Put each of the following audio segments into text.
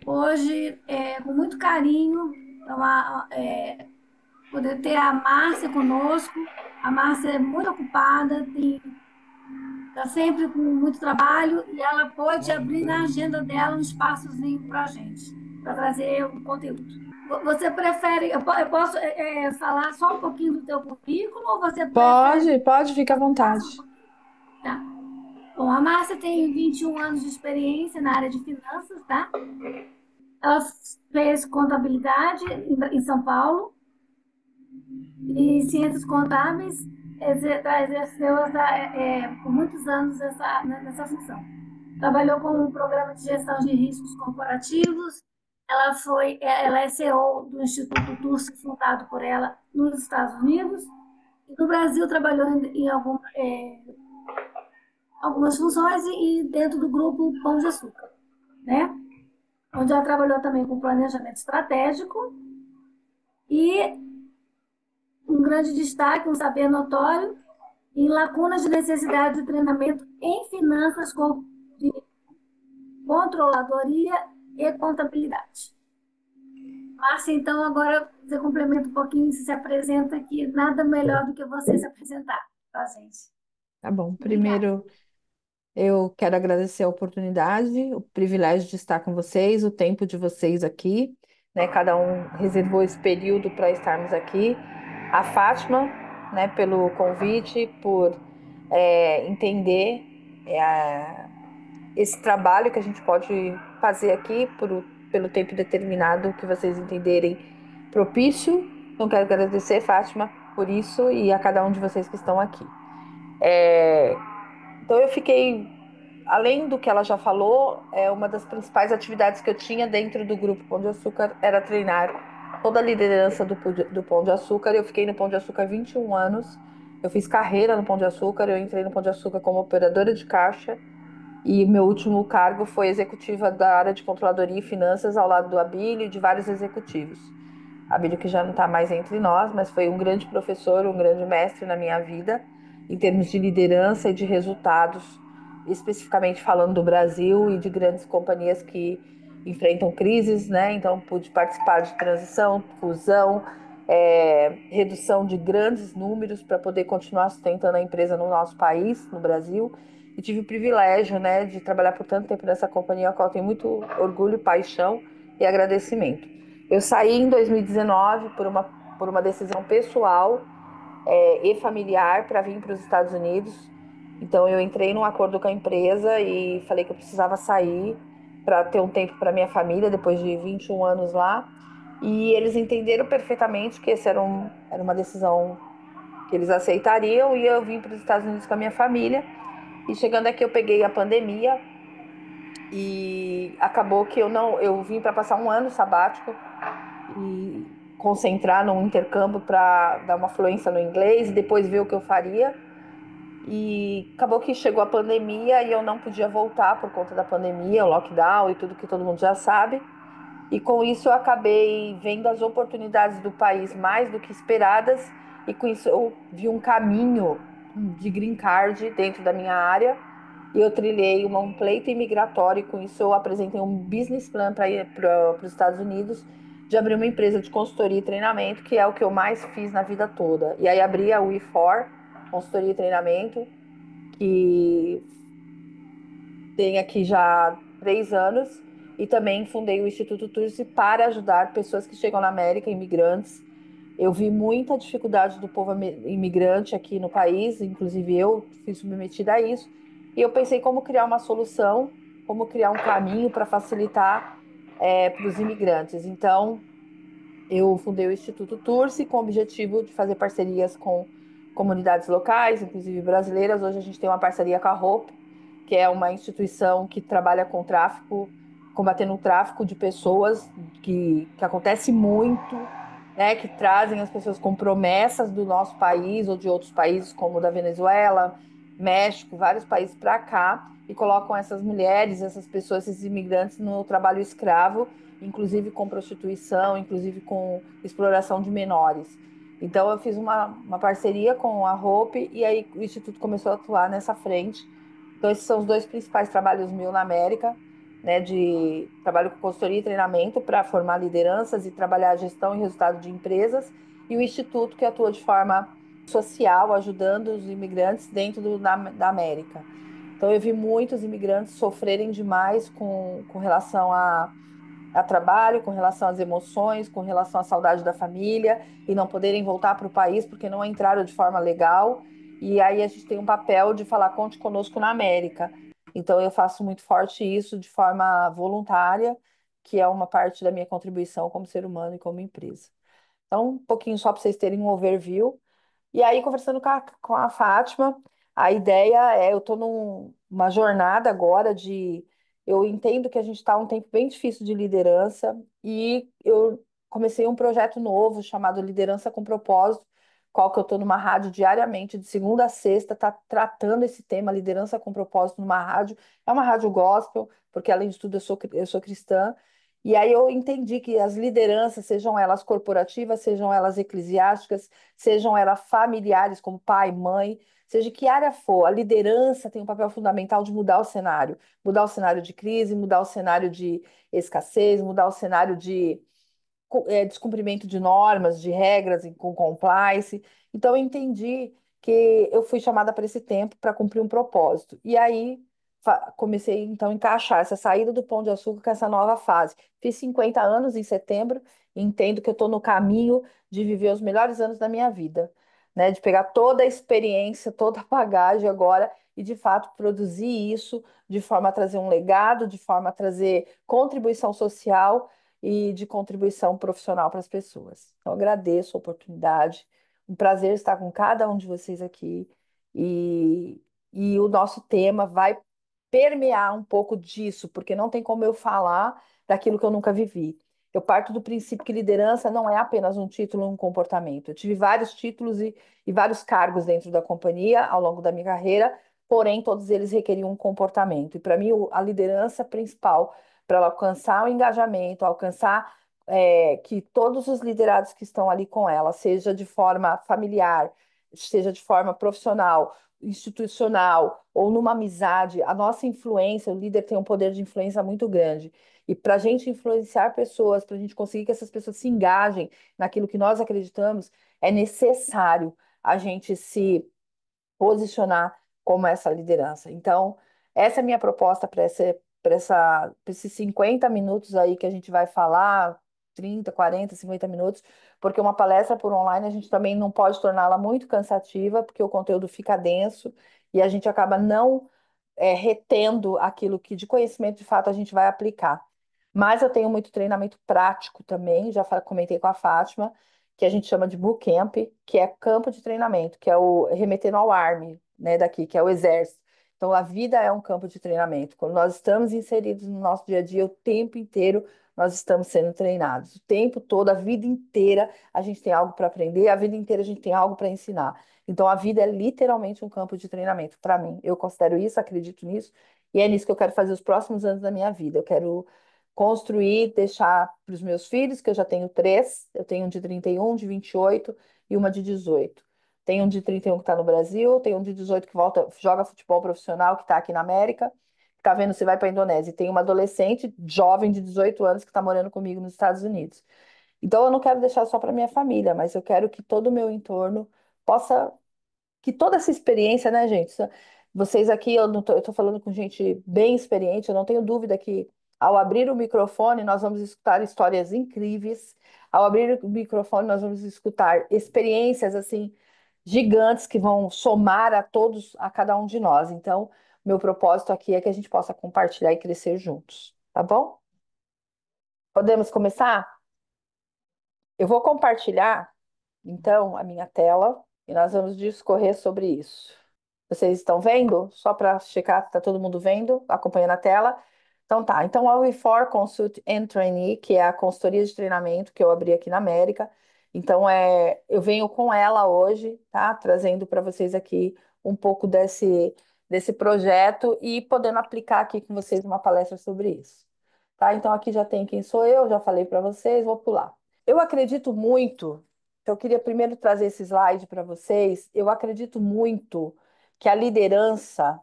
Hoje, com muito carinho, poder ter a Márcia conosco. A Márcia é muito ocupada, está sempre com muito trabalho e ela pode abrir na agenda dela um espaçozinho para a gente, para trazer o conteúdo. Você prefere, eu posso falar só um pouquinho do teu currículo ou você prefere Pode, pode, fica à que eu faça um vontade. pouquinho? Tá. Bom, a Márcia tem 21 anos de experiência na área de finanças, tá? Ela fez contabilidade em São Paulo e ciências contábeis, exerceu por muitos anos nessa função. Trabalhou com um programa de gestão de riscos corporativos. Ela é CEO do Instituto TURSI, fundado por ela nos Estados Unidos. E no Brasil trabalhou algumas funções e dentro do grupo Pão de Açúcar, né? Onde ela trabalhou também com planejamento estratégico e um grande destaque, um saber notório em lacunas de necessidade de treinamento em finanças, de controladoria e contabilidade. Márcia, então agora você complementa um pouquinho, se apresenta aqui, nada melhor do que você se apresentar para a gente. Tá bom. Obrigada. Primeiro, eu quero agradecer a oportunidade, o privilégio de estar com vocês, o tempo de vocês aqui, né? Cada um reservou esse período para estarmos aqui. A Fátima, né, pelo convite, por entender esse trabalho que a gente pode fazer aqui pelo tempo determinado que vocês entenderem propício. Então, quero agradecer, Fátima, por isso e a cada um de vocês que estão aqui. É, então, eu fiquei, além do que ela já falou, uma das principais atividades que eu tinha dentro do grupo Pão de Açúcar era treinar toda a liderança do Pão de Açúcar. Eu fiquei no Pão de Açúcar 21 anos. Eu fiz carreira no Pão de Açúcar, eu entrei no Pão de Açúcar como operadora de caixa e meu último cargo foi executiva da área de controladoria e finanças ao lado do Abílio e de vários executivos. Abílio que já não está mais entre nós, mas foi um grande professor, um grande mestre na minha vida, em termos de liderança e de resultados, especificamente falando do Brasil e de grandes companhias que enfrentam crises, né? Então pude participar de transição, fusão, redução de grandes números para poder continuar sustentando a empresa no nosso país, no Brasil. E tive o privilégio, né, de trabalhar por tanto tempo nessa companhia, a qual tenho muito orgulho, paixão e agradecimento. Eu saí em 2019 por uma decisão pessoal e familiar para vir para os Estados Unidos. Então eu entrei num acordo com a empresa e falei que eu precisava sair para ter um tempo para minha família depois de 21 anos lá. E eles entenderam perfeitamente que era uma decisão que eles aceitariam e eu vim para os Estados Unidos com a minha família. E chegando aqui eu peguei a pandemia e acabou que eu vim para passar um ano sabático e concentrar num intercâmbio para dar uma fluência no inglês e depois ver o que eu faria. E acabou que chegou a pandemia e eu não podia voltar por conta da pandemia, o lockdown e tudo que todo mundo já sabe. E com isso eu acabei vendo as oportunidades do país mais do que esperadas e com isso eu vi um caminho de green card dentro da minha área e eu trilhei um pleito imigratório e com isso eu apresentei um business plan para ir para os Estados Unidos de abrir uma empresa de consultoria e treinamento, que é o que eu mais fiz na vida toda. E aí abri a We4, consultoria e treinamento, que tem aqui já 3 anos, e também fundei o Instituto Tursi para ajudar pessoas que chegam na América, imigrantes. Eu vi muita dificuldade do povo imigrante aqui no país, inclusive eu fui submetida a isso, e eu pensei como criar uma solução, como criar um caminho para facilitar para os imigrantes. Então, eu fundei o Instituto Tursi com o objetivo de fazer parcerias com comunidades locais, inclusive brasileiras. Hoje a gente tem uma parceria com a Hope, que é uma instituição que trabalha com tráfico, combatendo o tráfico de pessoas, que acontece muito, né, que trazem as pessoas com promessas do nosso país ou de outros países, como o da Venezuela, México, vários países para cá, e colocam essas mulheres, essas pessoas, esses imigrantes no trabalho escravo, inclusive com prostituição, inclusive com exploração de menores. Então eu fiz uma parceria com a Hope e aí o Instituto começou a atuar nessa frente. Então esses são os dois principais trabalhos meus na América. né, de trabalho com consultoria e treinamento para formar lideranças e trabalhar a gestão e resultado de empresas, e o Instituto que atua de forma social, ajudando os imigrantes dentro da América. Então, eu vi muitos imigrantes sofrerem demais com relação a trabalho, com relação às emoções, com relação à saudade da família e não poderem voltar para o país porque não entraram de forma legal. E aí a gente tem um papel de falar, conte conosco na América. Então eu faço muito forte isso de forma voluntária, que é uma parte da minha contribuição como ser humano e como empresa. Então, um pouquinho só para vocês terem um overview. E aí, conversando com a Fátima, a ideia é, eu estou numa jornada agora de, eu entendo que a gente está um tempo bem difícil de liderança e eu comecei um projeto novo chamado Liderança com Propósito, qual que eu estou numa rádio diariamente, de segunda a sexta, tá tratando esse tema, liderança com propósito numa rádio. É uma rádio gospel, porque além de tudo eu sou cristã. E aí eu entendi que as lideranças, sejam elas corporativas, sejam elas eclesiásticas, sejam elas familiares, como pai, mãe, seja que área for, a liderança tem um papel fundamental de mudar o cenário de crise, mudar o cenário de escassez, mudar o cenário de descumprimento de normas, de regras com compliance. Então, eu entendi que eu fui chamada para esse tempo para cumprir um propósito. E aí comecei, então, a encaixar essa saída do Pão de Açúcar com essa nova fase. Fiz 50 anos em setembro e entendo que eu estou no caminho de viver os melhores anos da minha vida, né? De pegar toda a experiência, toda a bagagem agora e, de fato, produzir isso de forma a trazer um legado, de forma a trazer contribuição social e de contribuição profissional para as pessoas. Então, agradeço a oportunidade, um prazer estar com cada um de vocês aqui e, e o nosso tema vai permear um pouco disso, porque não tem como eu falar daquilo que eu nunca vivi. Eu parto do princípio que liderança não é apenas um título, um comportamento. Eu tive vários títulos e vários cargos dentro da companhia ao longo da minha carreira, porém todos eles requeriam um comportamento. E para mim, a liderança principal para ela alcançar o engajamento, alcançar que todos os liderados que estão ali com ela, seja de forma familiar, seja de forma profissional, institucional ou numa amizade, a nossa influência, o líder tem um poder de influência muito grande. E para a gente influenciar pessoas, para a gente conseguir que essas pessoas se engajem naquilo que nós acreditamos, é necessário a gente se posicionar como essa liderança. Então, essa é a minha proposta para esses 50 minutos aí que a gente vai falar, 30, 40, 50 minutos, porque uma palestra por online a gente também não pode torná-la muito cansativa, porque o conteúdo fica denso e a gente acaba não retendo aquilo que de conhecimento de fato a gente vai aplicar. Mas eu tenho muito treinamento prático também, já comentei com a Fátima, que a gente chama de bootcamp, que é campo de treinamento, que é o remetendo ao army, né, daqui, que é o exército. Então, a vida é um campo de treinamento. Quando nós estamos inseridos no nosso dia a dia, o tempo inteiro nós estamos sendo treinados. O tempo todo, a vida inteira, a gente tem algo para aprender, a vida inteira a gente tem algo para ensinar. Então, a vida é literalmente um campo de treinamento. Para mim, eu considero isso, acredito nisso, e é nisso que eu quero fazer os próximos anos da minha vida. Eu quero construir, deixar para os meus filhos, que eu já tenho três, eu tenho um de 31, de 28 e uma de 18. Tem um de 31 que está no Brasil, tem um de 18 que volta, joga futebol profissional, que está aqui na América, que está vendo se vai para a Indonésia. E tem uma adolescente jovem de 18 anos que está morando comigo nos Estados Unidos. Então, eu não quero deixar só para minha família, mas eu quero que todo o meu entorno possa que toda essa experiência, né, gente? Vocês aqui, eu não tô, eu tô falando com gente bem experiente, eu não tenho dúvida que ao abrir o microfone nós vamos escutar histórias incríveis. Ao abrir o microfone nós vamos escutar experiências assim gigantes que vão somar a todos, a cada um de nós. Então, meu propósito aqui é que a gente possa compartilhar e crescer juntos, tá bom? Podemos começar? Eu vou compartilhar, então, a minha tela e nós vamos discorrer sobre isso. Vocês estão vendo? Só para checar, tá todo mundo vendo, acompanhando a tela. Então tá. Então a We4 Consult and Trainee, que é a consultoria de treinamento que eu abri aqui na América. Então eu venho com ela hoje, tá? Trazendo para vocês aqui um pouco desse projeto e podendo aplicar aqui com vocês uma palestra sobre isso. Tá? Então aqui já tem quem sou eu, já falei para vocês, vou pular. Eu acredito muito, eu queria primeiro trazer esse slide para vocês. Eu acredito muito que a liderança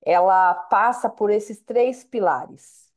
ela passa por esses três pilares.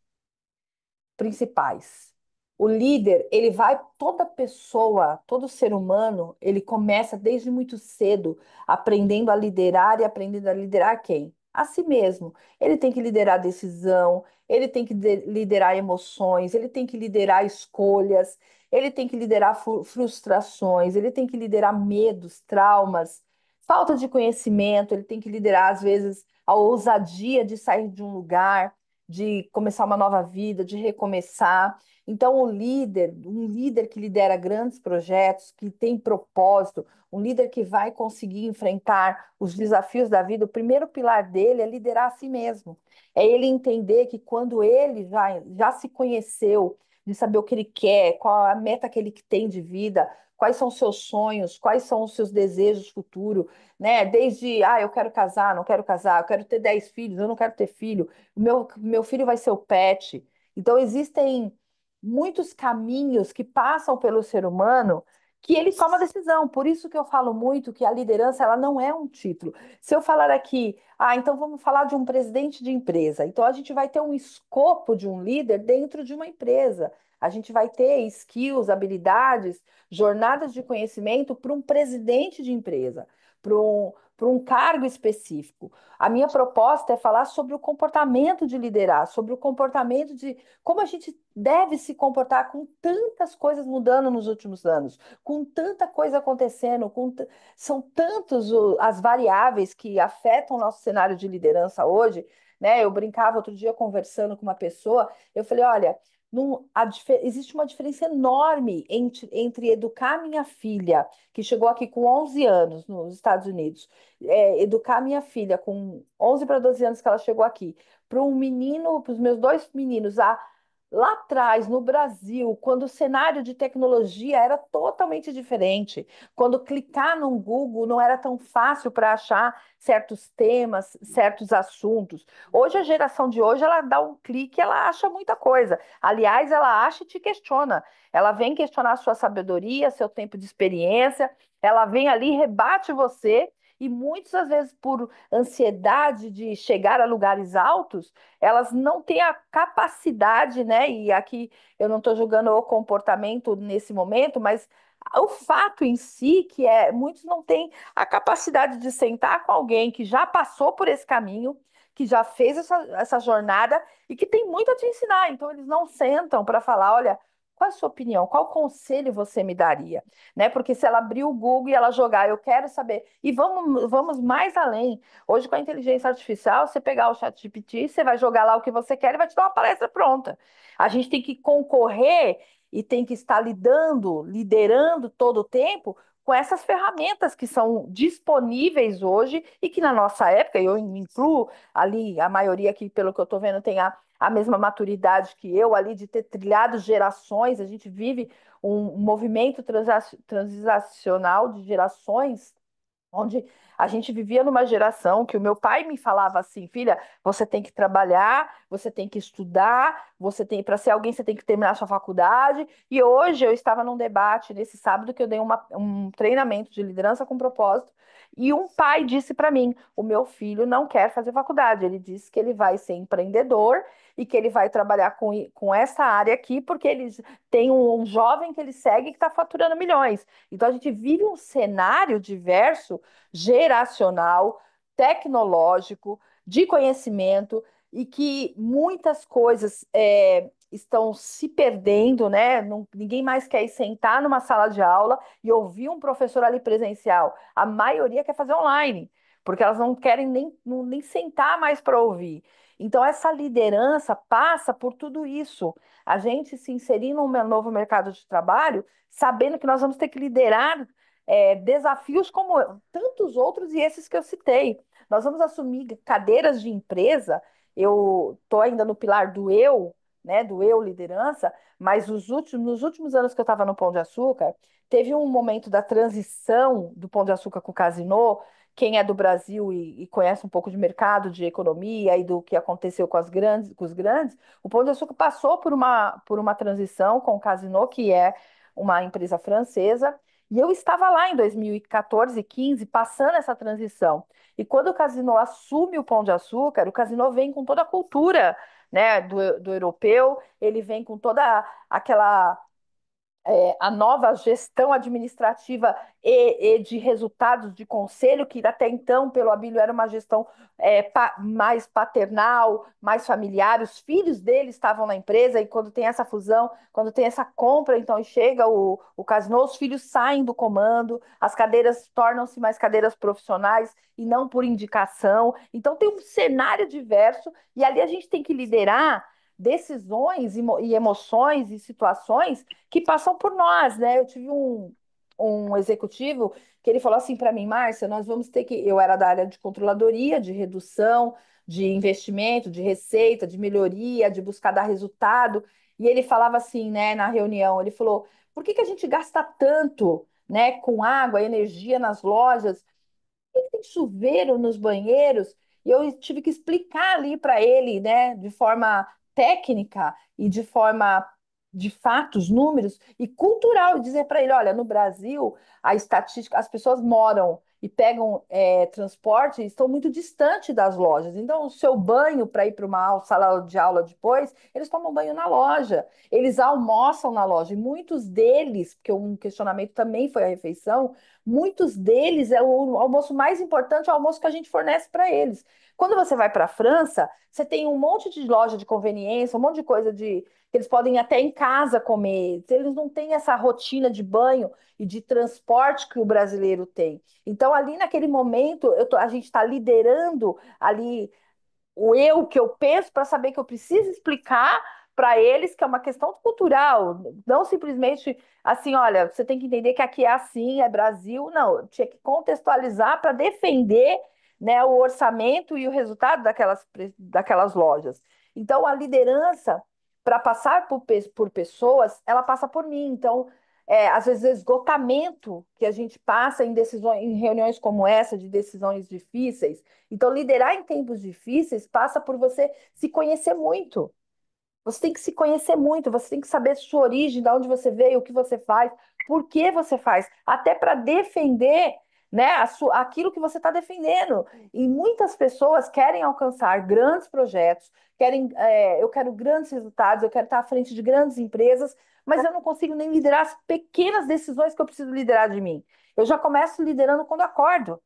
principais. O líder, ele vai, toda pessoa, todo ser humano, ele começa desde muito cedo aprendendo a liderar e aprendendo a liderar quem? A si mesmo. Ele tem que liderar a decisão, ele tem que liderar emoções, ele tem que liderar escolhas, ele tem que liderar frustrações, ele tem que liderar medos, traumas, falta de conhecimento, ele tem que liderar, às vezes, a ousadia de sair de um lugar, de começar uma nova vida, de recomeçar. Então, o líder, um líder que lidera grandes projetos, que tem propósito, um líder que vai conseguir enfrentar os desafios da vida, o primeiro pilar dele é liderar a si mesmo. É ele entender que quando ele já se conheceu, de saber o que ele quer, qual a meta que ele tem de vida, quais são os seus sonhos, quais são os seus desejos futuros, né? Desde, eu quero casar, não quero casar, eu quero ter 10 filhos, eu não quero ter filho, meu filho vai ser o pet. Então, existem muitos caminhos que passam pelo ser humano que ele toma decisão. Por isso que eu falo muito que a liderança ela não é um título. Se eu falar aqui, então vamos falar de um presidente de empresa. Então a gente vai ter um escopo de um líder dentro de uma empresa. A gente vai ter skills, habilidades, jornadas de conhecimento para um presidente de empresa, para um cargo específico. A minha proposta é falar sobre o comportamento de liderar, sobre o comportamento de como a gente deve se comportar com tantas coisas mudando nos últimos anos, com tanta coisa acontecendo, são tantos as variáveis que afetam o nosso cenário de liderança hoje, né? Eu brincava outro dia conversando com uma pessoa, eu falei, olha, existe uma diferença enorme entre educar minha filha, que chegou aqui com 11 anos nos Estados Unidos, educar minha filha com 11 para 12 anos que ela chegou aqui, para um menino, para os meus dois meninos, lá atrás, no Brasil, quando o cenário de tecnologia era totalmente diferente, quando clicar no Google não era tão fácil para achar certos temas, certos assuntos. Hoje, a geração de hoje, ela dá um clique, ela acha muita coisa. Aliás, ela acha e te questiona. Ela vem questionar a sua sabedoria, seu tempo de experiência, ela vem ali, rebate você. E muitas vezes, por ansiedade de chegar a lugares altos, elas não têm a capacidade, né? E aqui eu não estou julgando o comportamento nesse momento, mas o fato em si que muitos não têm a capacidade de sentar com alguém que já passou por esse caminho, que já fez essa jornada e que tem muito a te ensinar. Então eles não sentam para falar, olha, qual é a sua opinião? Qual conselho você me daria? Né? Porque se ela abrir o Google e ela jogar, eu quero saber. E vamos mais além. Hoje, com a inteligência artificial, você pegar o ChatGPT, você vai jogar lá o que você quer e vai te dar uma palestra pronta. A gente tem que concorrer e tem que estar liderando todo o tempo com essas ferramentas que são disponíveis hoje e que na nossa época, eu me incluo ali, a maioria que, pelo que eu estou vendo, tem a mesma maturidade que eu, ali de ter trilhado gerações, a gente vive um movimento transicional de gerações onde a gente vivia numa geração que o meu pai me falava assim, filha, você tem que trabalhar, você tem que estudar, você tem para ser alguém você tem que terminar a sua faculdade. E hoje eu estava num debate nesse sábado que eu dei um treinamento de liderança com propósito e um pai disse para mim, o meu filho não quer fazer faculdade, ele disse que ele vai ser empreendedor e que ele vai trabalhar com essa área aqui porque eles têm um jovem que ele segue que está faturando milhões. Então, a gente vive um cenário diverso, geracional, tecnológico, de conhecimento, e que muitas coisas estão se perdendo, né? Ninguém mais quer ir sentar numa sala de aula e ouvir um professor ali presencial. A maioria quer fazer online, porque elas não querem nem sentar mais para ouvir. Então, essa liderança passa por tudo isso. A gente se inserir num novo mercado de trabalho sabendo que nós vamos ter que liderar desafios como tantos outros e esses que eu citei. Nós vamos assumir cadeiras de empresa. Eu estou ainda no pilar do eu, né, do eu liderança, mas nos últimos anos que eu estava no Pão de Açúcar, teve um momento da transição do Pão de Açúcar com o Casino. Quem é do Brasil e conhece um pouco de mercado, de economia e do que aconteceu com os grandes, o Pão de Açúcar passou por uma transição com o Casino, que é uma empresa francesa, e eu estava lá em 2014, 15, passando essa transição. E quando o Casino assume o Pão de Açúcar, o Casino vem com toda a cultura né, do europeu, ele vem com toda aquela a nova gestão administrativa e de resultados de conselho, que até então, pelo Abílio, era uma gestão mais paternal, mais familiar. Os filhos dele estavam na empresa, e quando tem essa fusão, quando tem essa compra, então e chega o Casino, os filhos saem do comando, as cadeiras tornam-se mais cadeiras profissionais e não por indicação. Então tem um cenário diverso, e ali a gente tem que liderar decisões e emoções e situações que passam por nós, né? Eu tive um executivo que ele falou assim para mim, Márcia, nós vamos ter que. Eu era da área de controladoria, de redução, de investimento, de receita, de melhoria, de buscar dar resultado. E ele falava assim, né, na reunião, ele falou: por que que a gente gasta tanto, né, com água, energia nas lojas? Tem chuveiro nos banheiros, e eu tive que explicar ali para ele, né, de forma técnica e de forma de fatos, números e cultural, e dizer para ele, olha, no Brasil, a estatística, as pessoas moram e pegam transporte e estão muito distante das lojas. Então, o seu banho para ir para uma sala de aula depois, eles tomam banho na loja, eles almoçam na loja. E muitos deles, porque um questionamento também foi a refeição, muitos deles é o almoço mais importante, é o almoço que a gente fornece para eles. Quando você vai para a França, você tem um monte de loja de conveniência, um monte de coisa de que eles podem ir até em casa comer. Eles não têm essa rotina de banho e de transporte que o brasileiro tem. Então, ali naquele momento, a gente está liderando ali o eu que eu penso para saber que eu preciso explicar para eles que é uma questão cultural, não simplesmente assim, olha, você tem que entender que aqui é assim, é Brasil, não, eu tinha que contextualizar para defender, né, o orçamento e o resultado daquelas lojas. Então, a liderança, para passar por pessoas, ela passa por mim. Então, às vezes, esgotamento que a gente passa em decisões, em reuniões como essa, de decisões difíceis. Então, liderar em tempos difíceis passa por você se conhecer muito. Você tem que se conhecer muito, você tem que saber sua origem, de onde você veio, o que você faz, por que você faz, até para defender, né, aquilo que você está defendendo. E muitas pessoas querem alcançar grandes projetos, eu quero grandes resultados, eu quero estar à frente de grandes empresas, mas eu não consigo nem liderar as pequenas decisões que eu preciso liderar de mim. Eu já começo liderando quando acordo.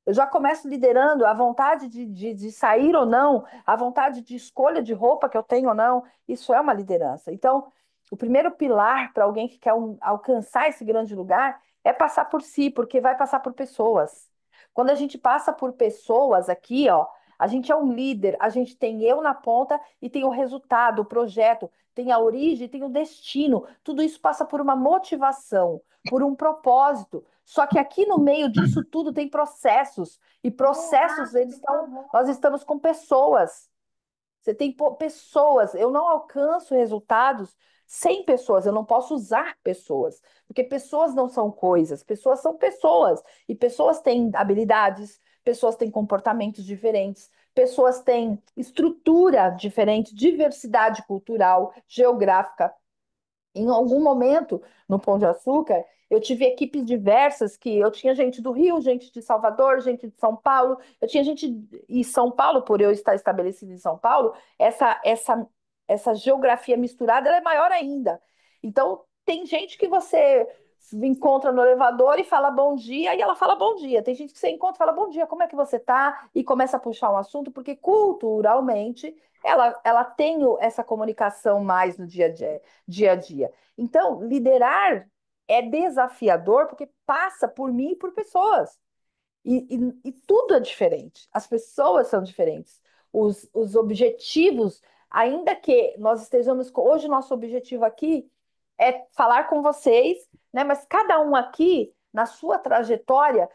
Eu já começo liderando a vontade de sair ou não, a vontade de escolha de roupa que eu tenho ou não. Isso é uma liderança. Então, o primeiro pilar para alguém que quer alcançar esse grande lugar é passar por si, porque vai passar por pessoas. Quando a gente passa por pessoas aqui, ó, a gente é um líder, a gente tem eu na ponta e tem o resultado, o projeto, tem a origem, tem o destino. Tudo isso passa por uma motivação, por um propósito. Só que aqui no meio disso tudo tem processos, e processos eles estão, nós estamos com pessoas. Você tem pessoas, eu não alcanço resultados sem pessoas, eu não posso usar pessoas, porque pessoas não são coisas, pessoas são pessoas, e pessoas têm habilidades, pessoas têm comportamentos diferentes, pessoas têm estrutura diferente, diversidade cultural, geográfica. Em algum momento, no Pão de Açúcar, eu tive equipes diversas que eu tinha gente do Rio, gente de Salvador, gente de São Paulo. Eu tinha gente em São Paulo, por eu estar estabelecido em São Paulo, essa geografia misturada ela é maior ainda. Então, tem gente que você encontra no elevador e fala bom dia, e ela fala bom dia. Tem gente que você encontra e fala bom dia, como é que você tá? E começa a puxar um assunto, porque culturalmente ela tem essa comunicação mais no dia a dia. Então, liderar é desafiador porque passa por mim e por pessoas. E tudo é diferente. As pessoas são diferentes. Os objetivos, ainda que nós estejamos. Hoje, o nosso objetivo aqui é falar com vocês, né? Mas cada um aqui, na sua trajetória,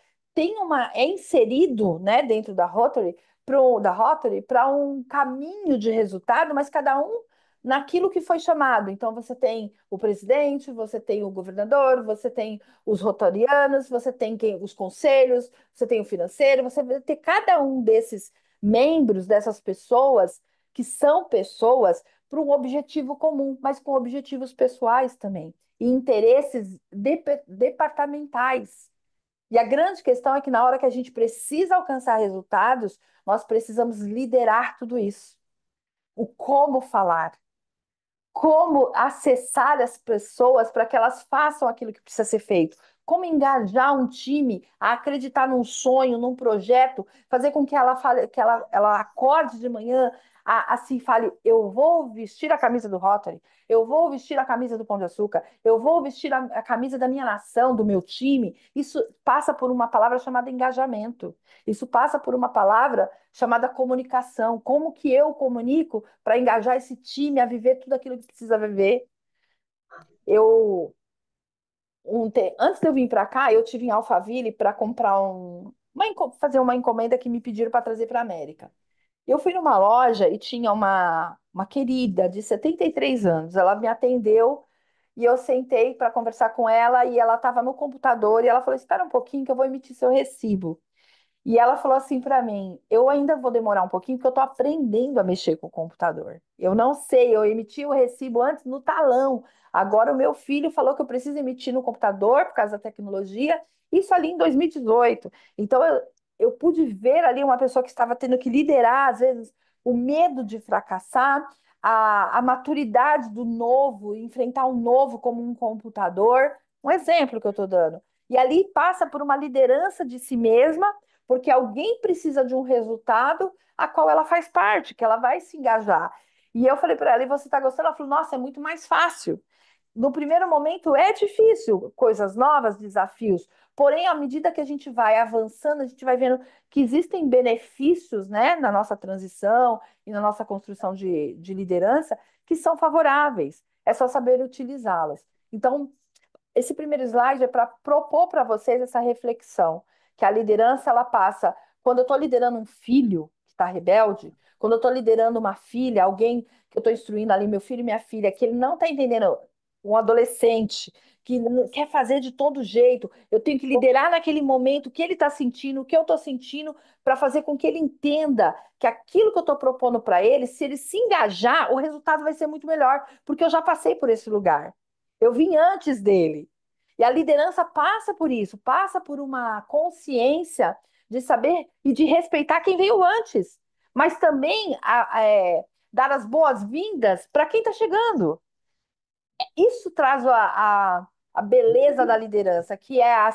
é inserido, né, dentro da Rotary para um caminho de resultado, mas cada um naquilo que foi chamado. Então, você tem o presidente, você tem o governador, você tem os rotarianos, você tem os conselhos, você tem o financeiro, você vai ter cada um desses membros, dessas pessoas, que são pessoas para um objetivo comum, mas com objetivos pessoais também, e interesses departamentais. E a grande questão é que na hora que a gente precisa alcançar resultados, nós precisamos liderar tudo isso. o como falar, como acessar as pessoas para que elas façam aquilo que precisa ser feito, como engajar um time a acreditar num sonho, num projeto, fazer com que ela fale, que ela acorde de manhã assim fale, eu vou vestir a camisa do Rotary, eu vou vestir a camisa do Pão de Açúcar, eu vou vestir a camisa da minha nação, do meu time. Isso passa por uma palavra chamada engajamento. Isso passa por uma palavra chamada comunicação. Como que eu comunico para engajar esse time a viver tudo aquilo que precisa viver? Eu antes de eu vir para cá, eu tive em Alphaville para comprar fazer uma encomenda que me pediram para trazer para a América. Eu fui numa loja e tinha uma querida de 73 anos. Ela me atendeu e eu sentei para conversar com ela e ela estava no computador e ela falou: Espera um pouquinho que eu vou emitir seu recibo. E ela falou assim para mim: eu ainda vou demorar um pouquinho porque eu estou aprendendo a mexer com o computador. Eu não sei, eu emiti o recibo antes no talão. Agora o meu filho falou que eu preciso emitir no computador por causa da tecnologia, isso ali em 2018. Então eu pude ver ali uma pessoa que estava tendo que liderar, às vezes, o medo de fracassar, a maturidade do novo, enfrentar o novo como um computador. Um exemplo que eu estou dando. E ali passa por uma liderança de si mesma porque alguém precisa de um resultado a qual ela faz parte, que ela vai se engajar. E eu falei para ela, e você está gostando? Ela falou, nossa, é muito mais fácil. No primeiro momento é difícil, coisas novas, desafios. Porém, à medida que a gente vai avançando, a gente vai vendo que existem benefícios, né, na nossa transição e na nossa construção de liderança que são favoráveis. É só saber utilizá-las. Então, esse primeiro slide é para propor para vocês essa reflexão, que a liderança ela passa, quando eu estou liderando um filho que está rebelde, quando eu estou liderando uma filha, alguém que eu estou instruindo ali, meu filho e minha filha, que ele não está entendendo, um adolescente que quer fazer de todo jeito, eu tenho que liderar naquele momento o que ele está sentindo, o que eu estou sentindo, para fazer com que ele entenda que aquilo que eu estou propondo para ele, se ele se engajar, o resultado vai ser muito melhor, porque eu já passei por esse lugar. Eu vim antes dele. E a liderança passa por isso, passa por uma consciência de saber e de respeitar quem veio antes, mas também dar as boas-vindas para quem está chegando. Isso traz a beleza da liderança, que é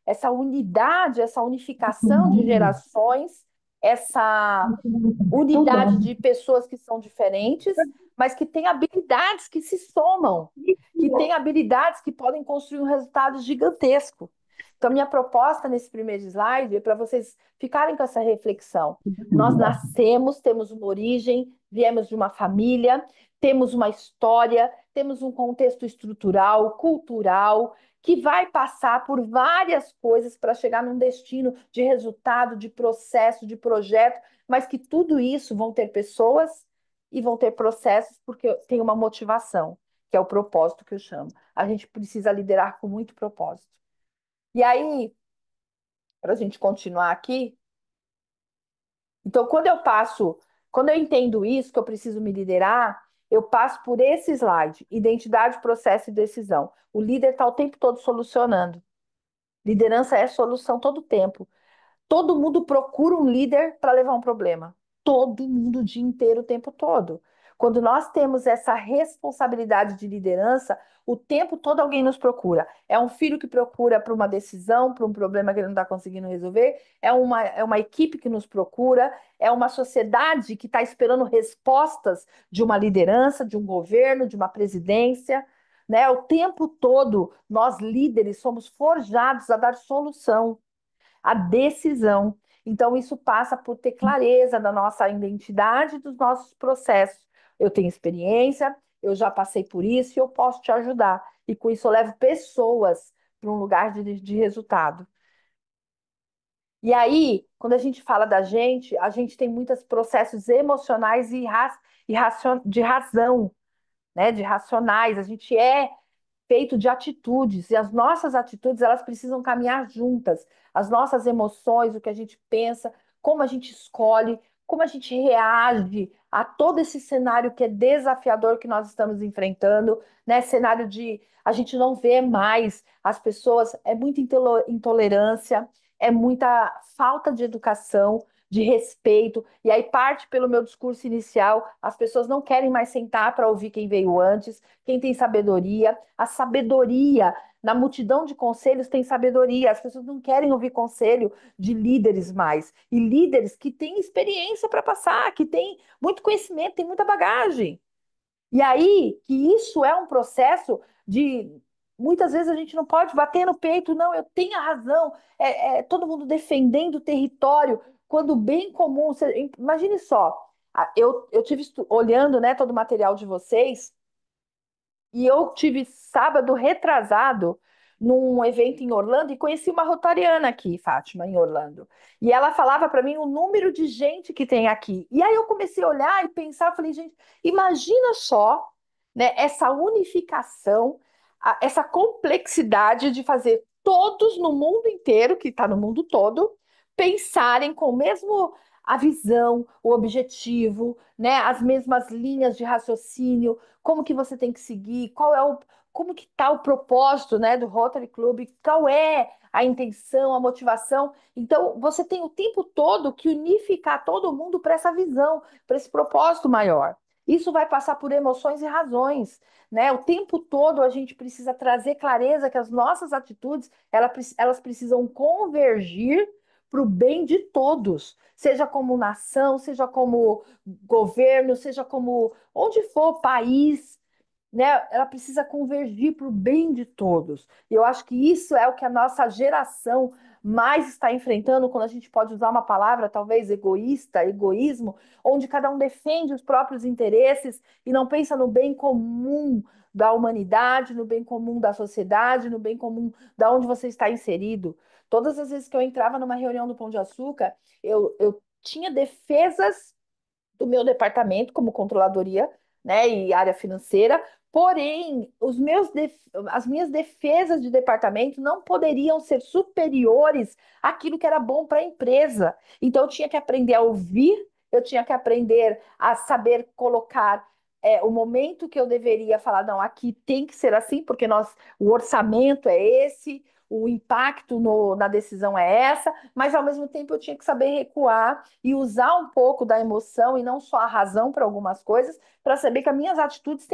essa unidade, essa unificação de gerações, essa unidade de pessoas que são diferentes, mas que têm habilidades que se somam, que têm habilidades que podem construir um resultado gigantesco. Então, minha proposta nesse primeiro slide é para vocês ficarem com essa reflexão. Nós nascemos, temos uma origem, viemos de uma família, temos uma história, temos um contexto estrutural, cultural, que vai passar por várias coisas para chegar num destino de resultado, de processo, de projeto, mas que tudo isso vão ter pessoas e vão ter processos porque tem uma motivação, que é o propósito que eu chamo. A gente precisa liderar com muito propósito. E aí, para a gente continuar aqui, então quando eu entendo isso, que eu preciso me liderar, eu passo por esse slide, identidade, processo e decisão. O líder está o tempo todo solucionando. Liderança é solução todo o tempo. Todo mundo procura um líder para levar um problema. Todo mundo o dia inteiro, o tempo todo. Quando nós temos essa responsabilidade de liderança, o tempo todo alguém nos procura. É um filho que procura para uma decisão, para um problema que ele não está conseguindo resolver, é uma equipe que nos procura, é uma sociedade que está esperando respostas de uma liderança, de um governo, de uma presidência. Né? O tempo todo, nós líderes somos forjados a dar solução a decisão. Então, isso passa por ter clareza da nossa identidade, dos nossos processos. Eu tenho experiência, eu já passei por isso e eu posso te ajudar. E com isso, eu levo pessoas para um lugar de resultado. E aí, quando a gente fala da gente, a gente tem muitos processos emocionais de razão, né? De racionais. A gente é feito de atitudes, e as nossas atitudes, elas precisam caminhar juntas. As nossas emoções, o que a gente pensa, como a gente escolhe, como a gente reage a todo esse cenário que é desafiador que nós estamos enfrentando, né? Cenário de a gente não vê mais as pessoas, é muita intolerância, é muita falta de educação, de respeito. E aí parte pelo meu discurso inicial, as pessoas não querem mais sentar para ouvir quem veio antes, quem tem sabedoria. A sabedoria, na multidão de conselhos tem sabedoria. As pessoas não querem ouvir conselho de líderes mais. E líderes que têm experiência para passar, que têm muito conhecimento, têm muita bagagem. E aí que isso é um processo de. Muitas vezes a gente não pode bater no peito, não, eu tenho a razão. Todo mundo defendendo o território, quando o bem comum. Imagine só, eu tive olhando, né, todo o material de vocês. E eu tive sábado retrasado num evento em Orlando e conheci uma rotariana aqui, Fátima, em Orlando. E ela falava para mim o número de gente que tem aqui. E aí eu comecei a olhar e pensar, falei, gente, imagina só, né, essa unificação, essa complexidade de fazer todos no mundo inteiro, que está no mundo todo, pensarem com o mesmo a visão, o objetivo, né, as mesmas linhas de raciocínio, como que você tem que seguir, como que está o propósito, né, do Rotary Club, qual é a intenção, a motivação. Então, você tem o tempo todo que unificar todo mundo para essa visão, para esse propósito maior. Isso vai passar por emoções e razões, né? O tempo todo a gente precisa trazer clareza que as nossas atitudes, elas precisam convergir para o bem de todos, seja como nação, seja como governo, seja como onde for, país, né? Ela precisa convergir para o bem de todos. E eu acho que isso é o que a nossa geração mais está enfrentando quando a gente pode usar uma palavra talvez egoísta, egoísmo, onde cada um defende os próprios interesses e não pensa no bem comum da humanidade, no bem comum da sociedade, no bem comum da onde você está inserido. Todas as vezes que eu entrava numa reunião do Pão de Açúcar, eu tinha defesas do meu departamento como controladoria, né, e área financeira. Porém, as minhas defesas de departamento não poderiam ser superiores àquilo que era bom para a empresa. Então, eu tinha que aprender a ouvir, eu tinha que aprender a saber colocar o momento que eu deveria falar, não, aqui tem que ser assim, porque o orçamento é esse, o impacto na decisão é essa, mas ao mesmo tempo eu tinha que saber recuar e usar um pouco da emoção e não só a razão para algumas coisas, para saber que as minhas atitudes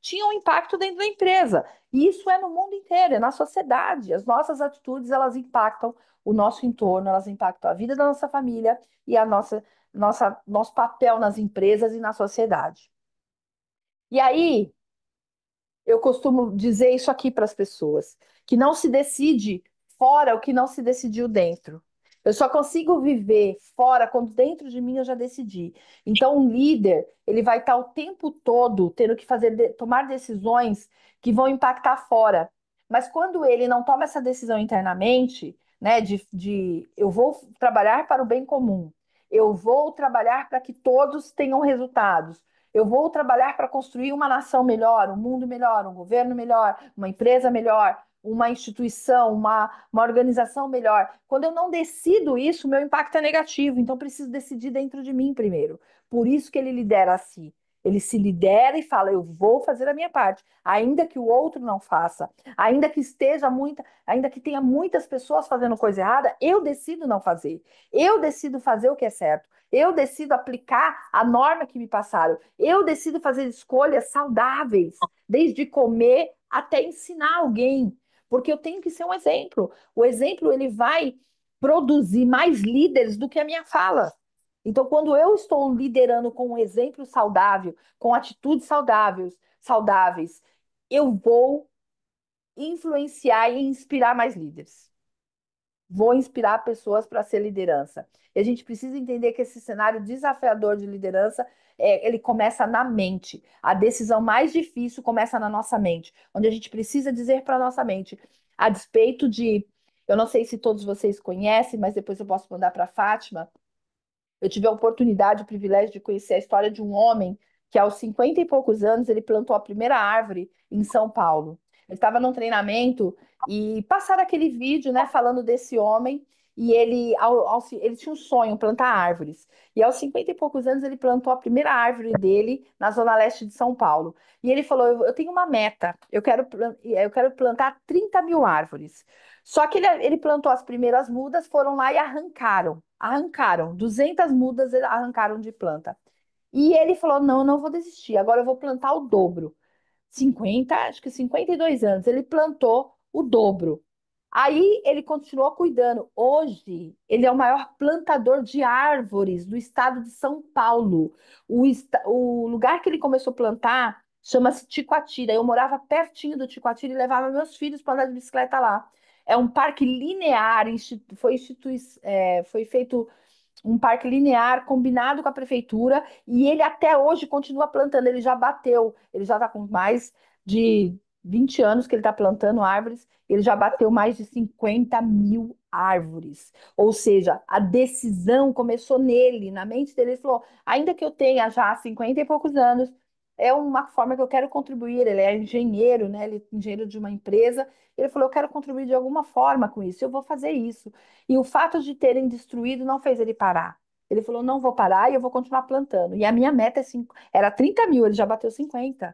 tinham impacto dentro da empresa. E isso é no mundo inteiro, é na sociedade. As nossas atitudes, elas impactam o nosso entorno, elas impactam a vida da nossa família e nosso papel nas empresas e na sociedade. E aí, eu costumo dizer isso aqui para as pessoas, que não se decide fora o que não se decidiu dentro. Eu só consigo viver fora quando dentro de mim eu já decidi. Então, um líder, ele vai estar o tempo todo tendo que tomar decisões que vão impactar fora. Mas quando ele não toma essa decisão internamente, né, de eu vou trabalhar para o bem comum, eu vou trabalhar para que todos tenham resultados, eu vou trabalhar para construir uma nação melhor, um mundo melhor, um governo melhor, uma empresa melhor, uma instituição, uma organização melhor. Quando eu não decido isso, meu impacto é negativo. Então, eu preciso decidir dentro de mim primeiro. Por isso que ele lidera a si. Ele se lidera e fala: eu vou fazer a minha parte, ainda que o outro não faça, ainda que tenha muitas pessoas fazendo coisa errada, eu decido não fazer. Eu decido fazer o que é certo. Eu decido aplicar a norma que me passaram. Eu decido fazer escolhas saudáveis, desde comer até ensinar alguém, porque eu tenho que ser um exemplo. O exemplo ele vai produzir mais líderes do que a minha fala. Então, quando eu estou liderando com um exemplo saudável, com atitudes saudáveis, eu vou influenciar e inspirar mais líderes. Vou inspirar pessoas para ser liderança. E a gente precisa entender que esse cenário desafiador de liderança, ele começa na mente. A decisão mais difícil começa na nossa mente, onde a gente precisa dizer para a nossa mente, a despeito de, eu não sei se todos vocês conhecem, mas depois eu posso mandar para a Fátima. Eu tive a oportunidade, o privilégio de conhecer a história de um homem que, aos 50 e poucos anos, ele plantou a primeira árvore em São Paulo. Ele estava num treinamento e passaram aquele vídeo, né, falando desse homem. e ele tinha um sonho, plantar árvores. E aos 50 e poucos anos ele plantou a primeira árvore dele na zona leste de São Paulo. E ele falou: eu tenho uma meta, eu quero plantar 30 mil árvores. Só que ele plantou as primeiras mudas, foram lá e arrancaram 200 mudas, arrancaram de planta. E ele falou: não, eu não vou desistir, agora eu vou plantar o dobro. 50, acho que 52 anos, ele plantou o dobro. Aí ele continuou cuidando. Hoje, ele é o maior plantador de árvores do estado de São Paulo. O lugar que ele começou a plantar chama-se Ticoatira. Eu morava pertinho do Ticoatira e levava meus filhos para andar de bicicleta lá. É um parque linear, foi feito um parque linear combinado com a prefeitura e ele até hoje continua plantando. Ele já está com mais de 20 anos que ele está plantando árvores, ele já bateu mais de 50 mil árvores. Ou seja, a decisão começou nele, na mente dele. Ele falou: ainda que eu tenha já 50 e poucos anos, é uma forma que eu quero contribuir. Ele é engenheiro, né? Ele é engenheiro de uma empresa. Ele falou: eu quero contribuir de alguma forma com isso, eu vou fazer isso. E o fato de terem destruído não fez ele parar. Ele falou: não vou parar e eu vou continuar plantando. E a minha meta era 30 mil, ele já bateu 50.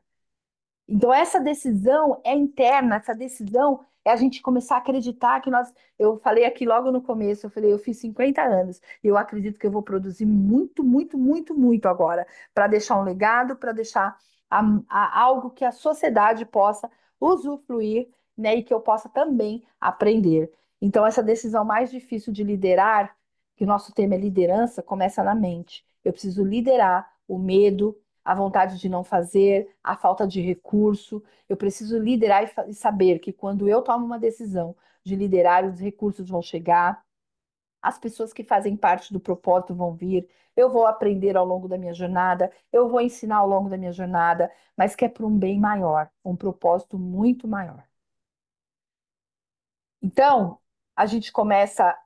Então, essa decisão é interna, essa decisão é a gente começar a acreditar que nós. Eu falei aqui logo no começo, eu falei: eu fiz 50 anos e eu acredito que eu vou produzir muito, muito, muito, muito agora, para deixar um legado, para deixar algo que a sociedade possa usufruir, né, e que eu possa também aprender. Então, essa decisão mais difícil de liderar, que o nosso tema é liderança, começa na mente. Eu preciso liderar o medo, a vontade de não fazer, a falta de recurso. Eu preciso liderar e saber que quando eu tomo uma decisão de liderar, os recursos vão chegar, as pessoas que fazem parte do propósito vão vir, eu vou aprender ao longo da minha jornada, eu vou ensinar ao longo da minha jornada, mas que é para um bem maior, um propósito muito maior. Então, a gente começa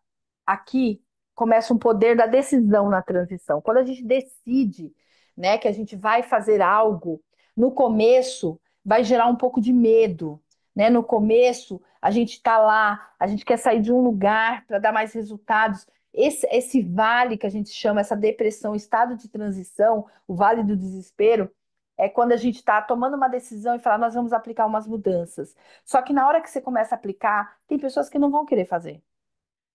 aqui começa um poder da decisão na transição. Quando a gente decide, né, que a gente vai fazer algo, no começo vai gerar um pouco de medo, né? No começo a gente está lá, a gente quer sair de um lugar para dar mais resultados. Esse vale que a gente chama, essa depressão, estado de transição, o vale do desespero, é quando a gente está tomando uma decisão e fala: nós vamos aplicar umas mudanças. Só que na hora que você começa a aplicar, tem pessoas que não vão querer fazer.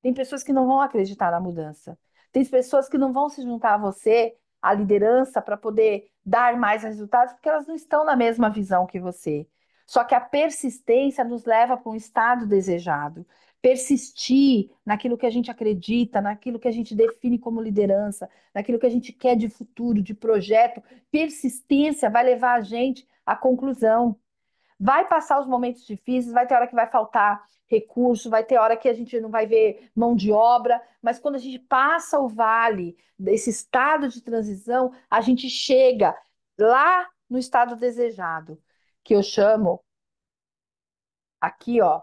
Tem pessoas que não vão acreditar na mudança. Tem pessoas que não vão se juntar a você, à liderança, para poder dar mais resultados, porque elas não estão na mesma visão que você. Só que a persistência nos leva para um estado desejado. Persistir naquilo que a gente acredita, naquilo que a gente define como liderança, naquilo que a gente quer de futuro, de projeto, persistência vai levar a gente à conclusão. Vai passar os momentos difíceis, vai ter hora que vai faltar recurso, vai ter hora que a gente não vai ver mão de obra, mas quando a gente passa o vale desse estado de transição, a gente chega lá no estado desejado, que eu chamo aqui, ó,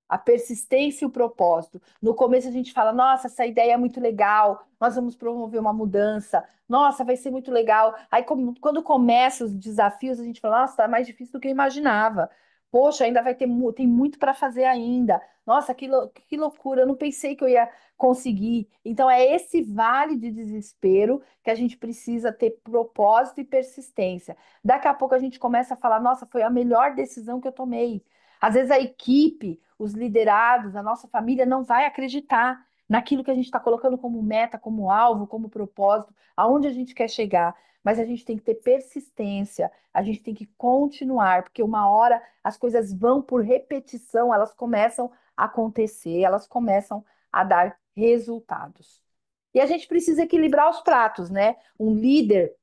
a persistência e o propósito. No começo a gente fala: nossa, essa ideia é muito legal, nós vamos promover uma mudança, nossa, vai ser muito legal. Aí, quando começam os desafios, a gente fala: nossa, tá mais difícil do que eu imaginava. Poxa, ainda vai ter, tem muito para fazer ainda. Nossa, que loucura, eu não pensei que eu ia conseguir. Então, é esse vale de desespero que a gente precisa ter propósito e persistência. Daqui a pouco a gente começa a falar: nossa, foi a melhor decisão que eu tomei. Às vezes a equipe, os liderados, a nossa família não vai acreditar naquilo que a gente está colocando como meta, como alvo, como propósito, aonde a gente quer chegar. Mas a gente tem que ter persistência, a gente tem que continuar, porque uma hora as coisas vão por repetição, elas começam a acontecer, elas começam a dar resultados. E a gente precisa equilibrar os pratos, né? Um líder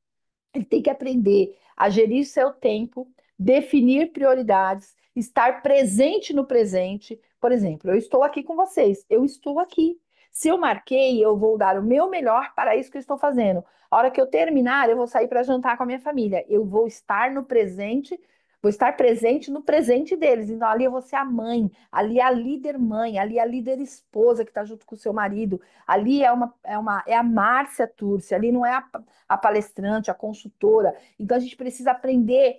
ele tem que aprender a gerir seu tempo, definir prioridades, estar presente no presente. Por exemplo, eu estou aqui com vocês, eu estou aqui. Se eu marquei, eu vou dar o meu melhor para isso que eu estou fazendo. A hora que eu terminar, eu vou sair para jantar com a minha família. Eu vou estar no presente Vou estar presente no presente deles. Então, ali eu vou ser a mãe, ali é a líder mãe, ali é a líder esposa que está junto com o seu marido, ali é a Márcia Turci, ali não é a palestrante, a consultora. Então, a gente precisa aprender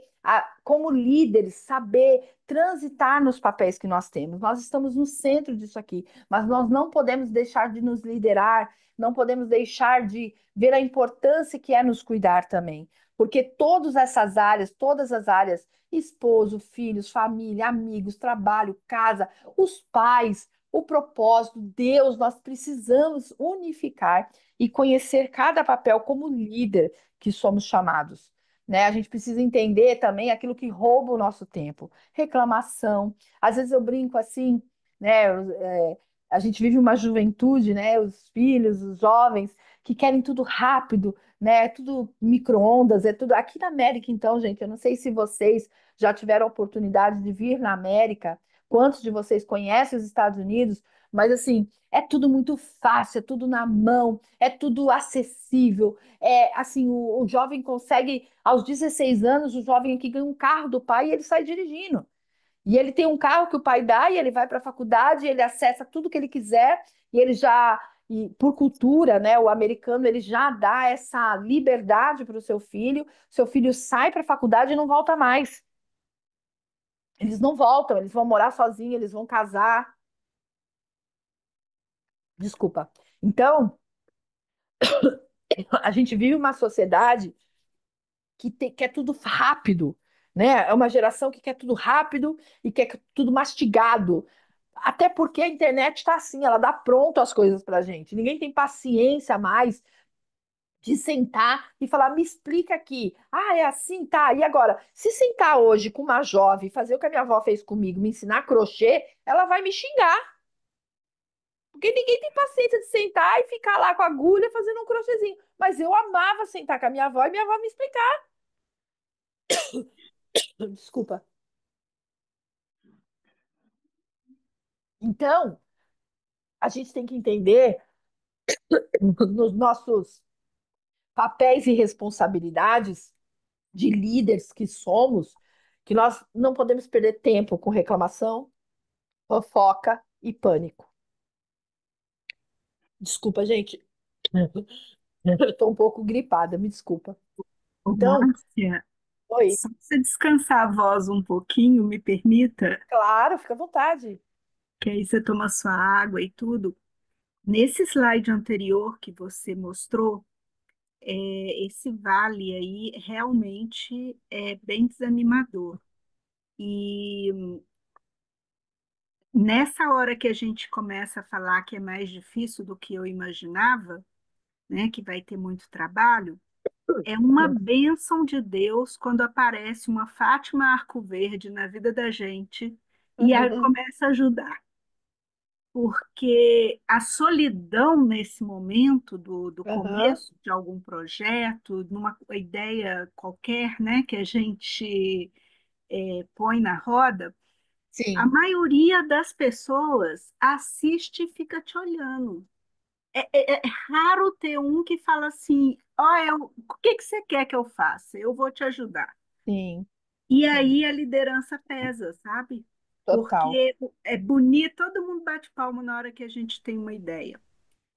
como líderes, saber transitar nos papéis que nós temos. Nós estamos no centro disso aqui, mas nós não podemos deixar de nos liderar, não podemos deixar de ver a importância que é nos cuidar também. Porque todas as áreas, esposo, filhos, família, amigos, trabalho, casa, os pais, o propósito, Deus, nós precisamos unificar e conhecer cada papel como líder que somos chamados. Né? A gente precisa entender também aquilo que rouba o nosso tempo. Reclamação. Às vezes eu brinco assim, né? A gente vive uma juventude, né? Os filhos, os jovens, que querem tudo rápido, né? É tudo micro-ondas, é tudo. Aqui na América, então, gente, eu não sei se vocês já tiveram a oportunidade de vir na América, quantos de vocês conhecem os Estados Unidos, mas assim, é tudo muito fácil, é tudo na mão, é tudo acessível. É assim, o jovem consegue, aos 16 anos, o jovem aqui ganha um carro do pai e ele sai dirigindo. E ele tem um carro que o pai dá e ele vai para a faculdade, ele acessa tudo que ele quiser e ele já, e por cultura, né, o americano ele já dá essa liberdade para o seu filho sai para a faculdade e não volta mais. Eles não voltam, eles vão morar sozinhos, eles vão casar. Desculpa. Então, a gente vive uma sociedade quer tudo rápido, né? É uma geração que quer tudo rápido e quer tudo mastigado. Até porque a internet está assim, ela dá pronto as coisas para gente. Ninguém tem paciência mais de sentar e falar, me explica aqui. Ah, é assim, tá. E agora, se sentar hoje com uma jovem, fazer o que a minha avó fez comigo, me ensinar crochê, ela vai me xingar. Porque ninguém tem paciência de sentar e ficar lá com a agulha fazendo um crochêzinho. Mas eu amava sentar com a minha avó e minha avó me explicar. Desculpa. Então, a gente tem que entender nos nossos papéis e responsabilidades de líderes que somos, que nós não podemos perder tempo com reclamação, fofoca e pânico. Desculpa, gente. Eu estou um pouco gripada, me desculpa. Ô, Então, Márcia, oi, só para você descansar a voz um pouquinho, me permita, claro, fica à vontade. que aí você toma sua água e tudo. Nesse slide anterior que você mostrou, esse vale aí realmente é bem desanimador. E nessa hora que a gente começa a falar que é mais difícil do que eu imaginava, né, que vai ter muito trabalho, é uma bênção de Deus quando aparece uma Fátima Arco Verde na vida da gente e começa a ajudar. Porque a solidão nesse momento do Aham. começo de algum projeto, numa ideia qualquer, né, que a gente põe na roda, a Sim, maioria das pessoas assiste e fica te olhando. É raro ter um que fala assim: ó, o que que você quer que eu faça? Eu vou te ajudar. sim, E sim, aí a liderança pesa, sabe? total. Porque é bonito, todo mundo bate palma na hora que a gente tem uma ideia.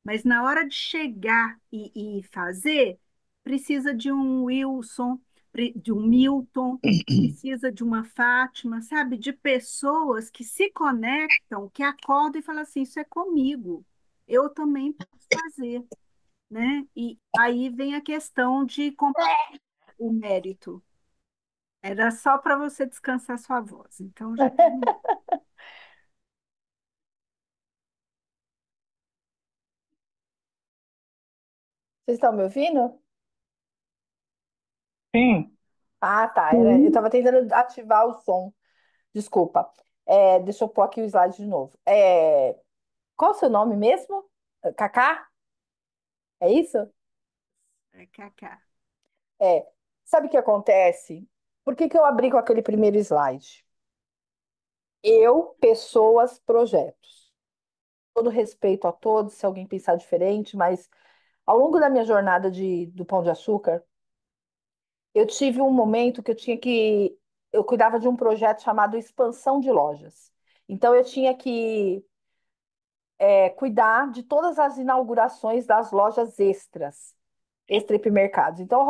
Mas na hora de chegar e fazer, precisa de um Wilson, de um Milton, precisa de uma Fátima, sabe? De pessoas que se conectam, que acordam e falam assim: isso é comigo, eu também posso fazer, né? E aí vem a questão de compartilhar o mérito. Era só para você descansar sua voz. Então já terminei. Vocês estão me ouvindo? Sim. Ah, tá. Eu Sim. estava tentando ativar o som. Desculpa. Deixa eu pôr aqui o slide de novo. Qual o seu nome mesmo? Cacá? É isso? É, Cacá. É. Sabe o que acontece? Por que que eu abri com aquele primeiro slide? Eu, pessoas, projetos. Todo respeito a todos, se alguém pensar diferente, mas ao longo da minha jornada do Pão de Açúcar, eu tive um momento que eu tinha que eu cuidava de um projeto chamado Expansão de Lojas. Então, eu tinha que cuidar de todas as inaugurações das lojas extras, extra hipermercados. Então,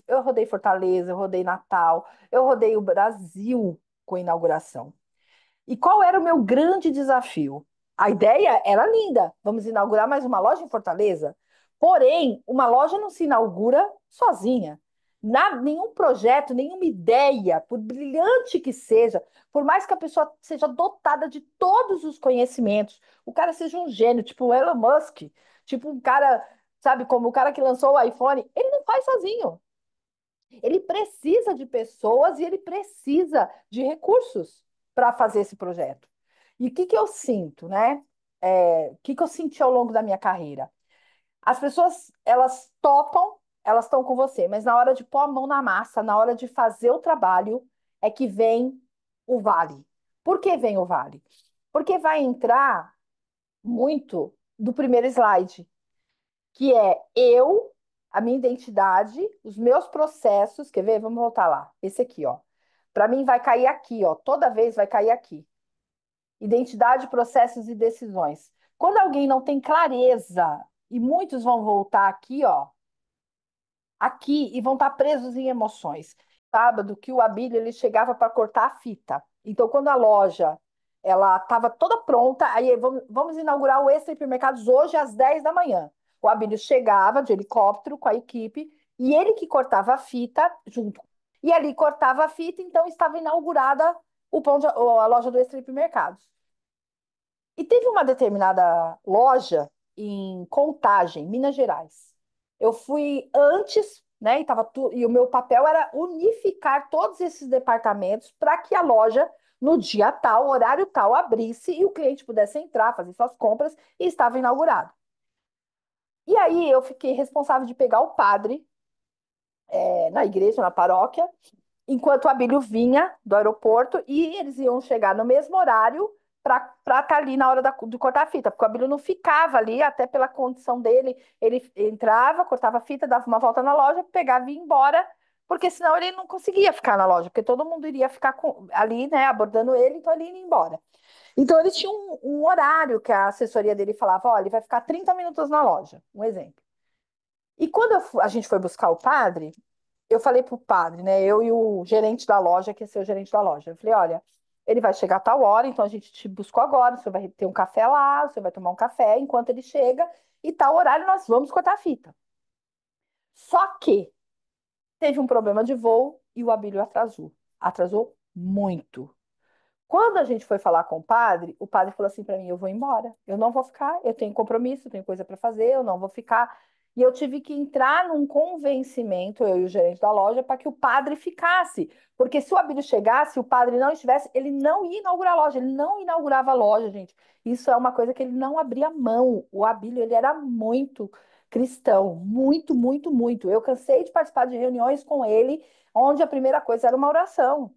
eu rodei Fortaleza, eu rodei Natal, eu rodei o Brasil com inauguração. E qual era o meu grande desafio? A ideia era linda. Vamos inaugurar mais uma loja em Fortaleza. Porém, uma loja não se inaugura sozinha. Nenhum projeto, nenhuma ideia, por brilhante que seja, por mais que a pessoa seja dotada de todos os conhecimentos, o cara seja um gênio, tipo o Elon Musk, tipo um cara, sabe, como o cara que lançou o iPhone, ele não faz sozinho. Ele precisa de pessoas e ele precisa de recursos para fazer esse projeto. E o que que eu sinto, né? O que que eu senti ao longo da minha carreira? As pessoas, elas topam, elas estão com você, mas na hora de pôr a mão na massa, na hora de fazer o trabalho, é que vem o vale. Por que vem o vale? Porque vai entrar muito do primeiro slide, que é eu, a minha identidade, os meus processos. Quer ver? Vamos voltar lá. Esse aqui, ó. Para mim vai cair aqui, ó. Toda vez vai cair aqui. Identidade, processos e decisões. Quando alguém não tem clareza, e muitos vão voltar aqui, ó, aqui e vão estar presos em emoções. Sábado que o Abílio ele chegava para cortar a fita. Então, quando a loja ela estava toda pronta, aí vamos inaugurar o Extra Hipermercados hoje às 10 da manhã. O Abílio chegava de helicóptero com a equipe e ele que cortava a fita junto. E ali cortava a fita, então estava inaugurada a loja do Extra Hipermercados. E teve uma determinada loja em Contagem, Minas Gerais. Eu fui antes, né? E o meu papel era unificar todos esses departamentos para que a loja, no dia tal, horário tal, abrisse e o cliente pudesse entrar, fazer suas compras e estava inaugurado. E aí eu fiquei responsável de pegar o padre na igreja, na paróquia, enquanto o Abílio vinha do aeroporto e eles iam chegar no mesmo horário para estar ali na hora de cortar a fita, porque o Abílio não ficava ali, até pela condição dele, ele entrava, cortava a fita, dava uma volta na loja, pegava e ia embora, porque senão ele não conseguia ficar na loja, porque todo mundo iria ficar ali, né, abordando ele, então ele ia embora. Então ele tinha um horário que a assessoria dele falava, olha, ele vai ficar 30 minutos na loja, um exemplo. E quando a gente foi buscar o padre, eu falei pro padre, né? Eu e o gerente da loja, que é ser o gerente da loja. Eu falei, olha, ele vai chegar a tal hora, então a gente te buscou agora, você vai ter um café lá, você vai tomar um café enquanto ele chega, e tal horário nós vamos cortar a fita. Só que teve um problema de voo e o Abílio atrasou. Atrasou muito. Quando a gente foi falar com o padre falou assim para mim: eu vou embora, eu não vou ficar, eu tenho compromisso, eu tenho coisa para fazer, eu não vou ficar. E eu tive que entrar num convencimento, eu e o gerente da loja, para que o padre ficasse. Porque se o Abílio chegasse, o padre não estivesse, ele não ia inaugurar a loja, ele não inaugurava a loja, gente. Isso é uma coisa que ele não abria mão. O Abílio, ele era muito cristão, muito, muito, muito. Eu cansei de participar de reuniões com ele, onde a primeira coisa era uma oração.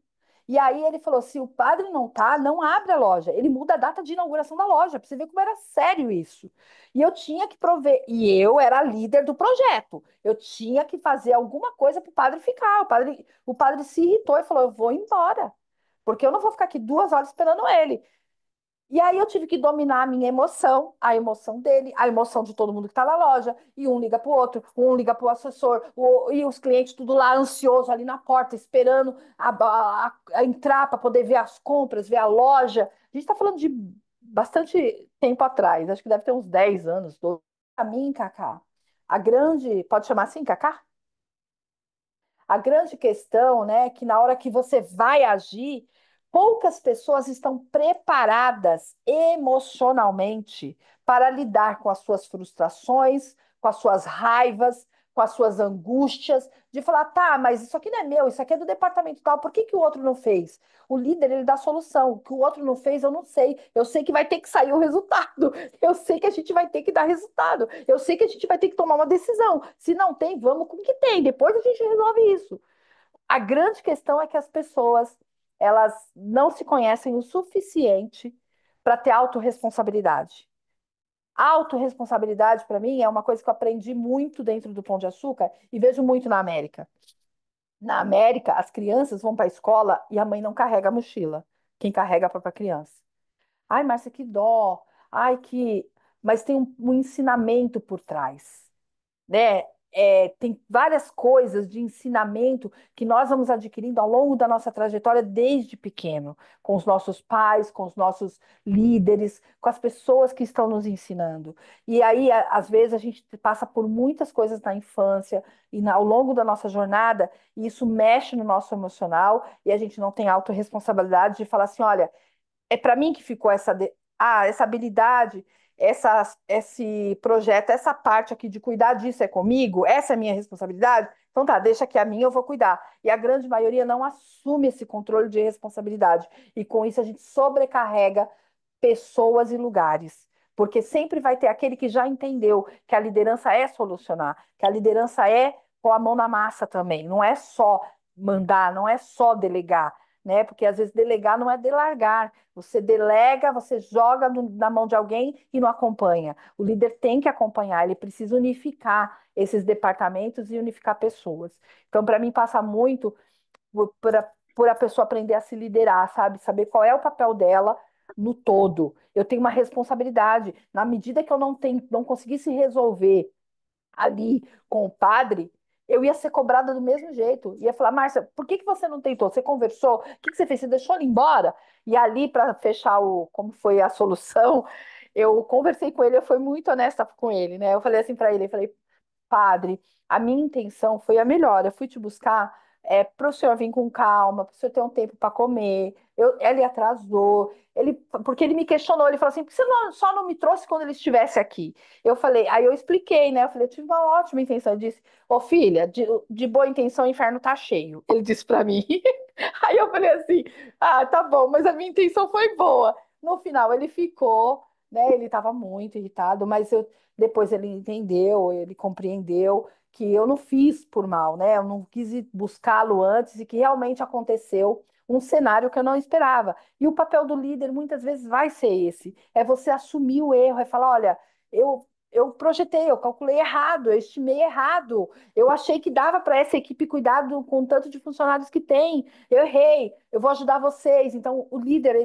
E aí ele falou: se o padre não tá, não abre a loja. Ele muda a data de inauguração da loja, para você ver como era sério isso. E eu tinha que prover, e eu era líder do projeto. Eu tinha que fazer alguma coisa para o padre ficar. O padre se irritou e falou: eu vou embora, porque eu não vou ficar aqui 2 horas esperando ele. E aí eu tive que dominar a minha emoção, a emoção dele, a emoção de todo mundo que está na loja. E um liga para o outro, um liga para o assessor, e os clientes tudo lá ansioso ali na porta, esperando a entrar para poder ver as compras, ver a loja. A gente está falando de bastante tempo atrás, acho que deve ter uns 10 anos, 12. Para mim, Cacá, a grande, pode chamar assim, Cacá? A grande questão, né, é que na hora que você vai agir, poucas pessoas estão preparadas emocionalmente para lidar com as suas frustrações, com as suas raivas, com as suas angústias, de falar, tá, mas isso aqui não é meu, isso aqui é do departamento tal, por que que o outro não fez? O líder, ele dá solução, o que o outro não fez, eu sei que vai ter que sair o resultado, eu sei que a gente vai ter que dar resultado, eu sei que a gente vai ter que tomar uma decisão, se não tem, vamos com o que tem, depois a gente resolve isso. A grande questão é que as pessoas, elas não se conhecem o suficiente para ter autorresponsabilidade. A autorresponsabilidade, para mim, é uma coisa que eu aprendi muito dentro do Pão de Açúcar e vejo muito na América. Na América, as crianças vão para a escola e a mãe não carrega a mochila. Quem carrega é a própria criança. Ai, Márcia, que dó. Ai, que. Mas tem um ensinamento por trás, né? Tem várias coisas de ensinamento que nós vamos adquirindo ao longo da nossa trajetória desde pequeno, com os nossos pais, com os nossos líderes, com as pessoas que estão nos ensinando. E aí, às vezes, a gente passa por muitas coisas na infância e ao longo da nossa jornada, e isso mexe no nosso emocional, e a gente não tem autorresponsabilidade de falar assim: olha, é para mim que ficou essa habilidade, esse projeto, essa parte aqui de cuidar disso é comigo, essa é a minha responsabilidade. Então tá, deixa que a minha eu vou cuidar. E a grande maioria não assume esse controle de responsabilidade. E com isso a gente sobrecarrega pessoas e lugares. Porque sempre vai ter aquele que já entendeu que a liderança é solucionar, que a liderança é pôr a mão na massa também, não é só mandar, não é só delegar, né? Porque às vezes delegar não é delargar. Você delega, você joga na mão de alguém e não acompanha. O líder tem que acompanhar, ele precisa unificar esses departamentos e unificar pessoas. Então, para mim, passa muito por a pessoa aprender a se liderar, sabe? Saber qual é o papel dela no todo. Eu tenho uma responsabilidade. Na medida que eu não conseguisse resolver ali com o padre, eu ia ser cobrada do mesmo jeito. Ia falar: Márcia, por que que você não tentou? Você conversou? O que que você fez? Você deixou ele embora? E ali, para fechar como foi a solução, eu conversei com ele, eu fui muito honesta com ele, né? Eu falei assim para ele, eu falei: padre, a minha intenção foi a melhor. Eu fui te buscar para o senhor vir com calma, para o senhor ter um tempo para comer. Ele atrasou, porque ele me questionou. Ele falou assim: por que você só não me trouxe quando ele estivesse aqui? Eu falei, aí eu expliquei, né? Eu falei: eu tive uma ótima intenção. Eu disse: ô filha, de boa intenção o inferno tá cheio. Ele disse para mim. Aí eu falei assim: ah, tá bom, mas a minha intenção foi boa. No final ele ficou, né? Ele estava muito irritado, mas depois ele entendeu, ele compreendeu que eu não fiz por mal, né? Eu não quis ir buscá-lo antes e que realmente aconteceu um cenário que eu não esperava. E o papel do líder muitas vezes vai ser esse: é você assumir o erro, é falar: olha, eu projetei, eu calculei errado, eu estimei errado, eu achei que dava para essa equipe cuidar com o tanto de funcionários que tem, eu errei, eu vou ajudar vocês. Então, o líder,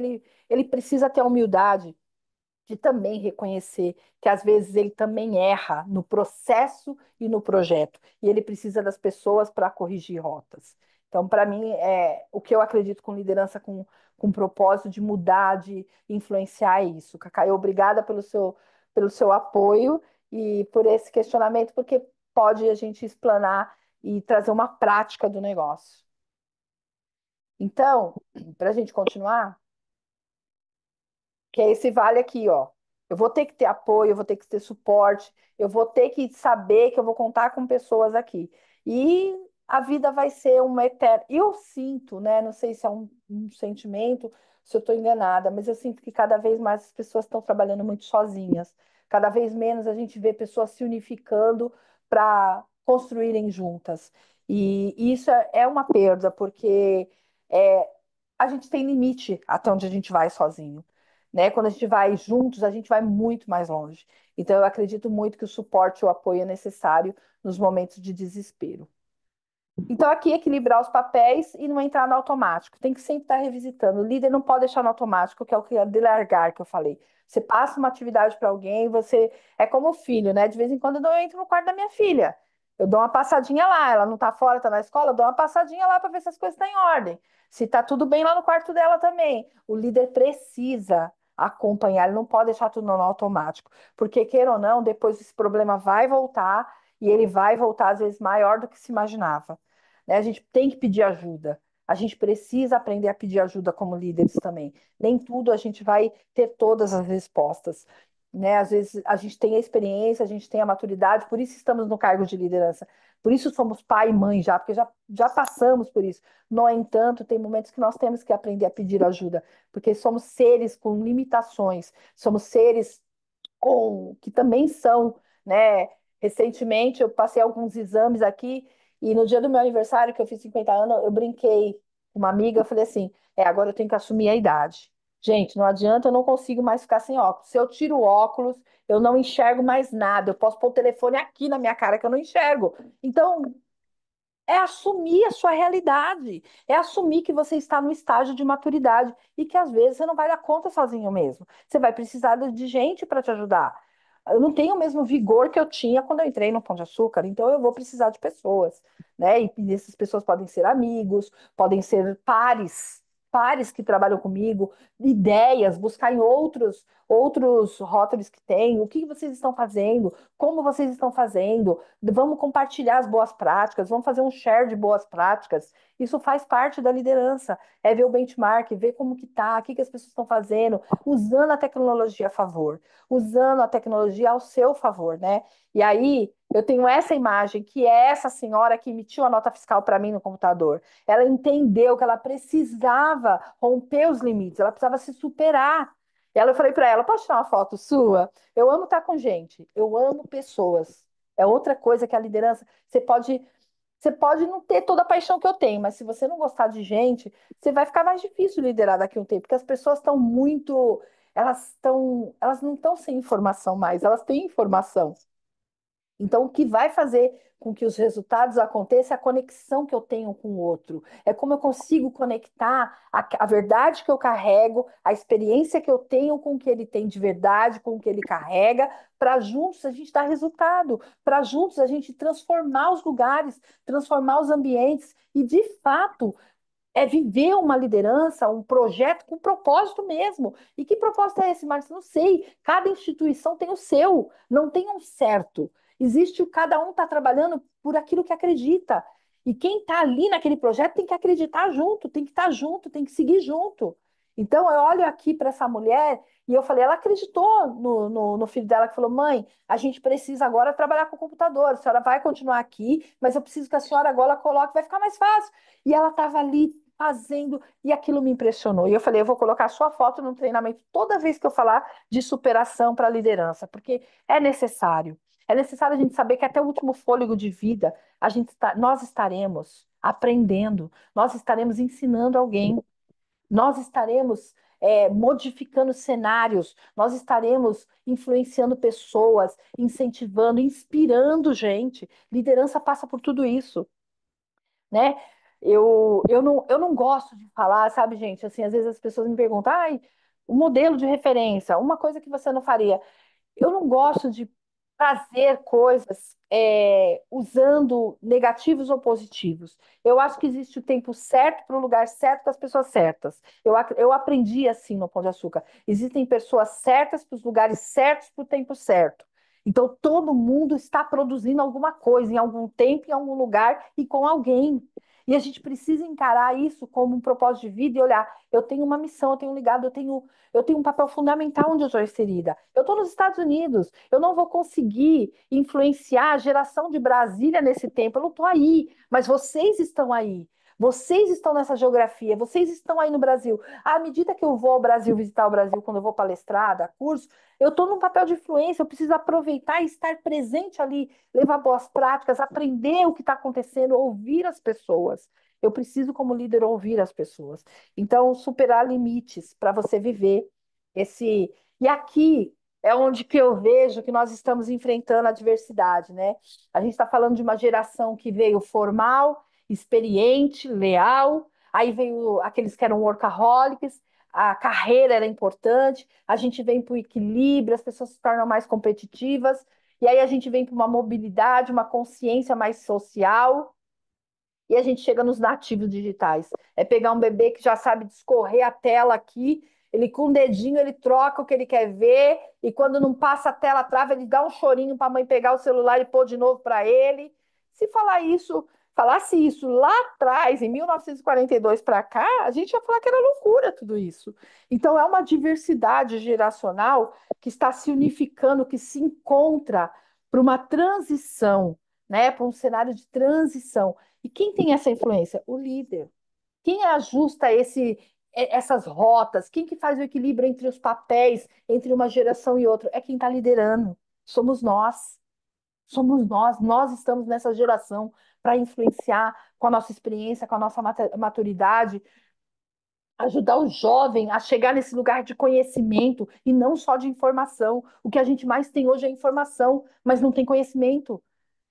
ele precisa ter a humildade de também reconhecer que às vezes ele também erra no processo e no projeto, e ele precisa das pessoas para corrigir rotas. Então, para mim, é o que eu acredito com liderança com propósito de mudar, de influenciar é isso. Cacá, obrigada pelo seu apoio e por esse questionamento, porque pode a gente explanar e trazer uma prática do negócio. Então, para a gente continuar, que é esse vale aqui, ó. Eu vou ter que ter apoio, eu vou ter que ter suporte, eu vou ter que saber que eu vou contar com pessoas aqui. E a vida vai ser uma eterna. Eu sinto, né? Não sei se é um sentimento, se eu estou enganada, mas eu sinto que cada vez mais as pessoas estão trabalhando muito sozinhas. Cada vez menos a gente vê pessoas se unificando para construírem juntas. E isso é uma perda, porque é, a gente tem limite até onde a gente vai sozinho, né? Quando a gente vai juntos, a gente vai muito mais longe. Então, eu acredito muito que o suporte e o apoio é necessário nos momentos de desespero. Então, aqui, equilibrar os papéis e não entrar no automático. Tem que sempre estar revisitando. O líder não pode deixar no automático, que é o que é delargar, que eu falei. Você passa uma atividade para alguém, você. É como o filho, né? De vez em quando eu entro no quarto da minha filha. Eu dou uma passadinha lá. Ela não está fora, está na escola, eu dou uma passadinha lá para ver se as coisas estão em ordem. Se está tudo bem lá no quarto dela também. O líder precisa acompanhar, ele não pode deixar tudo no automático. Porque, queira ou não, depois esse problema vai voltar e ele vai voltar, às vezes, maior do que se imaginava, né? A gente tem que pedir ajuda. A gente precisa aprender a pedir ajuda como líderes também. Nem tudo a gente vai ter todas as respostas, né? Às vezes a gente tem a experiência, a gente tem a maturidade, por isso estamos no cargo de liderança. Por isso somos pai e mãe já, porque já passamos por isso. No entanto, tem momentos que nós temos que aprender a pedir ajuda, porque somos seres com limitações, somos seres que também são, né? Recentemente eu passei alguns exames aqui e no dia do meu aniversário, que eu fiz 50 anos, eu brinquei com uma amiga, eu falei assim: agora eu tenho que assumir a idade. Gente, não adianta, eu não consigo mais ficar sem óculos. Se eu tiro o óculos, eu não enxergo mais nada. Eu posso pôr o telefone aqui na minha cara que eu não enxergo. Então, É assumir a sua realidade, é assumir que você está no estágio de maturidade e que às vezes você não vai dar conta sozinho mesmo. Você vai precisar de gente para te ajudar. Eu não tenho o mesmo vigor que eu tinha quando eu entrei no Pão de Açúcar, então eu vou precisar de pessoas, né? E essas pessoas podem ser amigos, podem ser pares, pares que trabalham comigo, ideias, buscar em outros rótulos que tem, o que vocês estão fazendo, como vocês estão fazendo. Vamos compartilhar as boas práticas, vamos fazer um share de boas práticas. Isso faz parte da liderança. É ver o benchmark, ver como que tá, o que que as pessoas estão fazendo, usando a tecnologia a favor, usando a tecnologia ao seu favor, né? E aí eu tenho essa imagem, que é essa senhora que emitiu a nota fiscal para mim no computador. Ela entendeu que ela precisava romper os limites, ela precisava se superar. Eu falei para ela, posso tirar uma foto sua? Eu amo estar com gente, eu amo pessoas. É outra coisa que a liderança. Você pode não ter toda a paixão que eu tenho, mas se você não gostar de gente, você vai ficar mais difícil liderar daqui a um tempo, porque as pessoas estão muito. Elas não estão sem informação mais, elas têm informação. Então, o que vai fazer com que os resultados aconteçam é a conexão que eu tenho com o outro. É como eu consigo conectar a verdade que eu carrego, a experiência que eu tenho com o que ele tem de verdade, com o que ele carrega, para juntos a gente dar resultado, para juntos a gente transformar os lugares, transformar os ambientes e, de fato, é viver uma liderança, um projeto com propósito mesmo. E que propósito é esse, Marcos? Não sei. Cada instituição tem o seu, não tem um certo. Cada um está trabalhando por aquilo que acredita. E quem está ali naquele projeto tem que acreditar junto, tem que estar junto, tem que seguir junto. Então, eu olho aqui para essa mulher e eu falei, ela acreditou no filho dela, que falou, mãe, a gente precisa agora trabalhar com o computador, a senhora vai continuar aqui, mas eu preciso que a senhora agora coloque, vai ficar mais fácil. E ela estava ali fazendo, e aquilo me impressionou. E eu falei, eu vou colocar sua foto no treinamento toda vez que eu falar de superação para a liderança, porque é necessário. É necessário a gente saber que até o último fôlego de vida, nós estaremos aprendendo, nós estaremos ensinando alguém, nós estaremos modificando cenários, nós estaremos influenciando pessoas, incentivando, inspirando gente. Liderança passa por tudo isso, né? Eu não gosto de falar, sabe, gente? Assim, às vezes as pessoas me perguntam, ai, o modelo de referência, uma coisa que você não faria. Eu não gosto de fazer coisas usando negativos ou positivos. Eu acho que existe o tempo certo para o lugar certo para as pessoas certas. Eu aprendi assim no Pão de Açúcar. Existem pessoas certas para os lugares certos para o tempo certo. Então, todo mundo está produzindo alguma coisa em algum tempo, em algum lugar e com alguém. E a gente precisa encarar isso como um propósito de vida e olhar, eu tenho uma missão, eu tenho um legado, eu tenho um papel fundamental onde eu estou inserida. Eu estou nos Estados Unidos, eu não vou conseguir influenciar a geração de Brasília nesse tempo, eu não estou aí, mas vocês estão aí. Vocês estão nessa geografia, vocês estão aí no Brasil. À medida que eu vou ao Brasil, visitar o Brasil, quando eu vou palestrar, dar curso, eu estou num papel de influência, eu preciso aproveitar e estar presente ali, levar boas práticas, aprender o que está acontecendo, ouvir as pessoas. Eu preciso, como líder, ouvir as pessoas. Então, superar limites para você viver esse. E aqui é onde que eu vejo que nós estamos enfrentando a diversidade, né? A gente está falando de uma geração que veio formal, experiente, leal, aí veio aqueles que eram workaholics, a carreira era importante, a gente vem para o equilíbrio, as pessoas se tornam mais competitivas, e aí a gente vem para uma mobilidade, uma consciência mais social. E a gente chega nos nativos digitais. É pegar um bebê que já sabe discorrer a tela aqui, ele com o dedinho ele troca o que ele quer ver, e quando não passa a tela trava, ele dá um chorinho para a mãe pegar o celular e pôr de novo para ele. Se falasse isso lá atrás, em 1942 para cá, a gente ia falar que era loucura tudo isso. Então é uma diversidade geracional que está se unificando, que se encontra para uma transição, né, para um cenário de transição. E quem tem essa influência? O líder. Quem ajusta essas rotas? Quem que faz o equilíbrio entre os papéis, entre uma geração e outra? É quem está liderando. Somos nós. Somos nós. Nós estamos nessa geração para influenciar com a nossa experiência, com a nossa maturidade, ajudar o jovem a chegar nesse lugar de conhecimento e não só de informação. O que a gente mais tem hoje é informação, mas não tem conhecimento.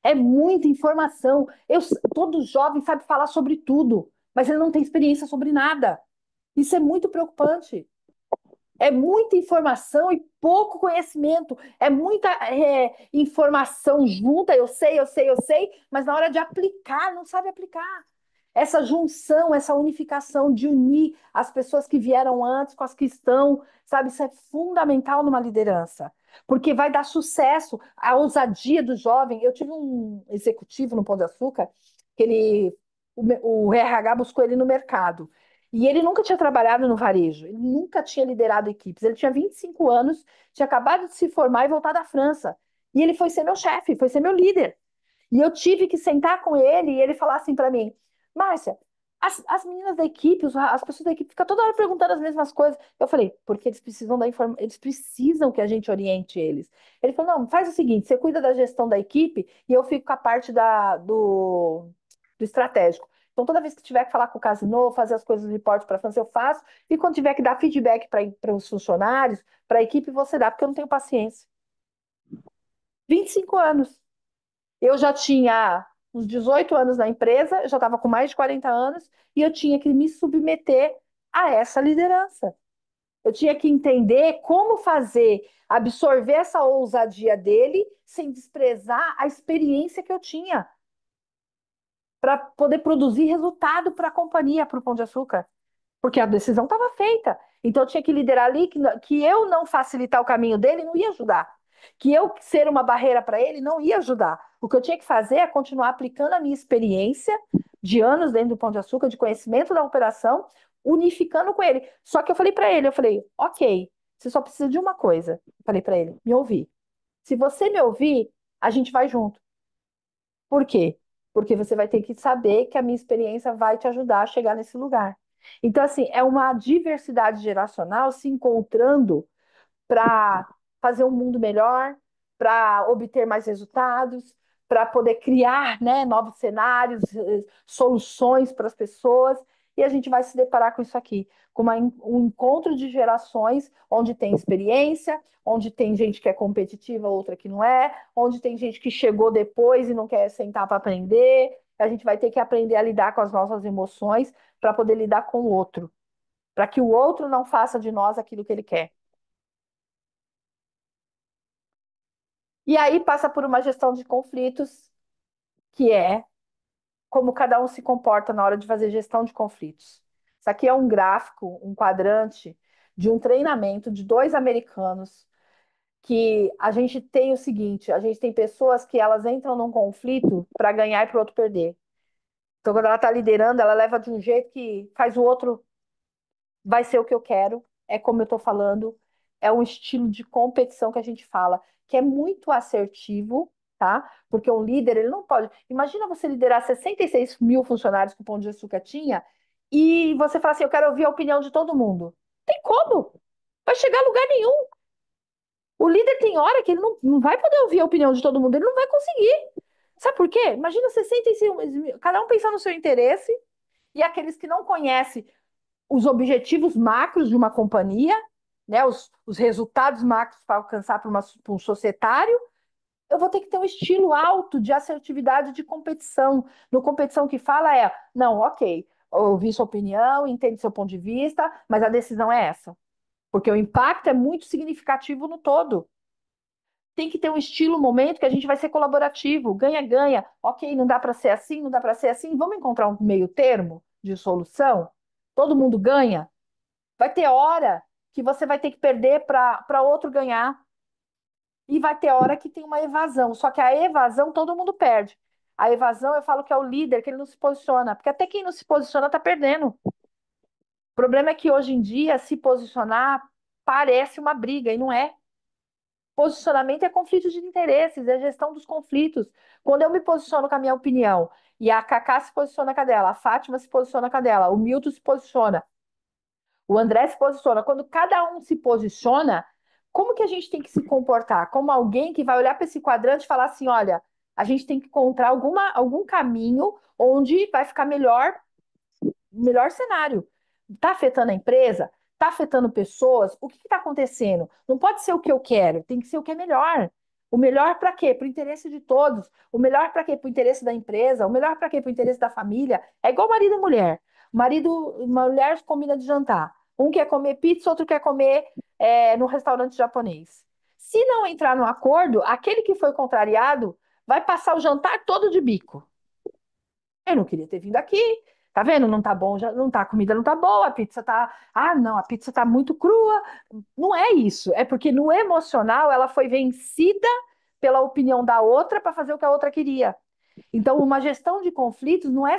É muita informação. Todo jovem sabe falar sobre tudo, mas ele não tem experiência sobre nada. Isso é muito preocupante. É muita informação e pouco conhecimento. É muita informação junta, eu sei, mas na hora de aplicar, não sabe aplicar. Essa junção, essa unificação de unir as pessoas que vieram antes com as que estão, sabe? Isso é fundamental numa liderança, porque vai dar sucesso, a ousadia do jovem. Eu tive um executivo no Pão de Açúcar, que o RH buscou ele no mercado. E ele nunca tinha trabalhado no varejo, ele nunca tinha liderado equipes. Ele tinha 25 anos, tinha acabado de se formar e voltar da França. E ele foi ser meu chefe, foi ser meu líder. E eu tive que sentar com ele e ele falar assim para mim: Márcia, as meninas da equipe, as pessoas da equipe ficam toda hora perguntando as mesmas coisas. Eu falei: porque eles precisam da informação, eles precisam que a gente oriente eles. Ele falou: não, faz o seguinte, você cuida da gestão da equipe e eu fico com a parte do estratégico. Então, toda vez que tiver que falar com o Casino, fazer as coisas do reporte para a França, eu faço. E quando tiver que dar feedback para os funcionários, para a equipe, você dá, porque eu não tenho paciência. 25 anos. Eu já tinha uns 18 anos na empresa, eu já estava com mais de 40 anos, e eu tinha que me submeter a essa liderança. Eu tinha que entender como fazer, absorver essa ousadia dele, sem desprezar a experiência que eu tinha, para poder produzir resultado para a companhia, para o Pão de Açúcar. Porque a decisão estava feita. Então eu tinha que liderar ali que eu não facilitar o caminho dele não ia ajudar. Que eu ser uma barreira para ele não ia ajudar. O que eu tinha que fazer é continuar aplicando a minha experiência de anos dentro do Pão de Açúcar, de conhecimento da operação, unificando com ele. Só que eu falei para ele, ok, você só precisa de uma coisa. Eu falei para ele, me ouvir. Se você me ouvir, a gente vai junto. Por quê? Porque você vai ter que saber que a minha experiência vai te ajudar a chegar nesse lugar. Então, assim, é uma diversidade geracional se encontrando para fazer um mundo melhor, para obter mais resultados, para poder criar, né, novos cenários, soluções para as pessoas. E a gente vai se deparar com isso aqui, com um encontro de gerações onde tem experiência, onde tem gente que é competitiva, outra que não é, onde tem gente que chegou depois e não quer sentar para aprender. A gente vai ter que aprender a lidar com as nossas emoções para poder lidar com o outro, para que o outro não faça de nós aquilo que ele quer. E aí passa por uma gestão de conflitos, que é como cada um se comporta na hora de fazer gestão de conflitos. Isso aqui é um gráfico, um quadrante de um treinamento de dois americanos que a gente tem o seguinte, a gente tem pessoas que elas entram num conflito para ganhar e para o outro perder. Então, quando ela está liderando, ela leva de um jeito que faz o outro vai ser o que eu quero, é como eu estou falando, é um estilo de competição que a gente fala, que é muito assertivo, tá? Porque um líder, ele não pode. Imagina você liderar 66 mil funcionários que o Pão de Açúcar tinha e você fala assim: eu quero ouvir a opinião de todo mundo. Tem como? Vai chegar a lugar nenhum. O líder tem hora que ele não vai poder ouvir a opinião de todo mundo, ele não vai conseguir. Sabe por quê? Imagina 66 mil, cada um pensando no seu interesse e aqueles que não conhecem os objetivos macros de uma companhia, né, os resultados macros para alcançar para um societário, eu vou ter que ter um estilo alto de assertividade de competição. No competição que fala é, não, ok, eu ouvi sua opinião, entendo seu ponto de vista, mas a decisão é essa. Porque o impacto é muito significativo no todo. Tem que ter um estilo, um momento que a gente vai ser colaborativo, ganha-ganha. Ok, não dá para ser assim, não dá para ser assim. Vamos encontrar um meio termo de solução? Todo mundo ganha? Vai ter hora que você vai ter que perder para outro ganhar. E vai ter hora que tem uma evasão. Só que a evasão todo mundo perde. A evasão, eu falo que é o líder, que ele não se posiciona. Porque até quem não se posiciona está perdendo. O problema é que hoje em dia se posicionar parece uma briga e não é. Posicionamento é conflito de interesses, é gestão dos conflitos. Quando eu me posiciono com a minha opinião e a Cacá se posiciona com a dela, a Fátima se posiciona com a dela, o Milton se posiciona, o André se posiciona. Quando cada um se posiciona, como que a gente tem que se comportar? Como alguém que vai olhar para esse quadrante e falar assim: olha, a gente tem que encontrar algum caminho onde vai ficar melhor cenário. Está afetando a empresa? Está afetando pessoas? O que está acontecendo? Não pode ser o que eu quero, tem que ser o que é melhor. O melhor para quê? Para o interesse de todos. O melhor para quê? Para o interesse da empresa. O melhor para quê? Para o interesse da família. É igual marido e mulher. Mulher combina de jantar. Um quer comer pizza, outro quer comer no restaurante japonês. Se não entrar no acordo, aquele que foi contrariado vai passar o jantar todo de bico. Eu não queria ter vindo aqui. Tá vendo? Não tá bom, já não tá, a comida não tá boa, a pizza tá. Ah, não, a pizza tá muito crua. Não é isso. É porque no emocional ela foi vencida pela opinião da outra para fazer o que a outra queria. Então, uma gestão de conflitos não é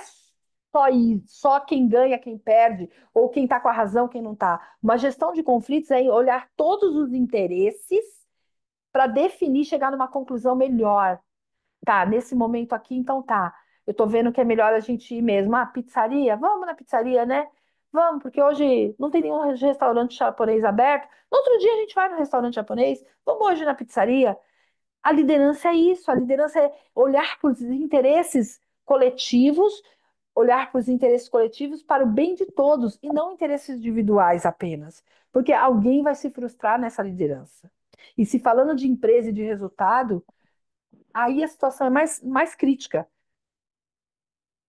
só isso, só quem ganha, quem perde, ou quem tá com a razão, quem não tá. Uma gestão de conflitos é olhar todos os interesses para definir, chegar numa conclusão melhor. Tá, nesse momento aqui, então tá. Eu tô vendo que é melhor a gente ir mesmo. Ah, pizzaria? Vamos na pizzaria, né? Vamos, porque hoje não tem nenhum restaurante japonês aberto. No outro dia a gente vai no restaurante japonês. Vamos hoje na pizzaria. A liderança é isso. A liderança é olhar para os interesses coletivos, olhar para os interesses coletivos para o bem de todos e não interesses individuais apenas. Porque alguém vai se frustrar nessa liderança. E se falando de empresa e de resultado, aí a situação é mais crítica.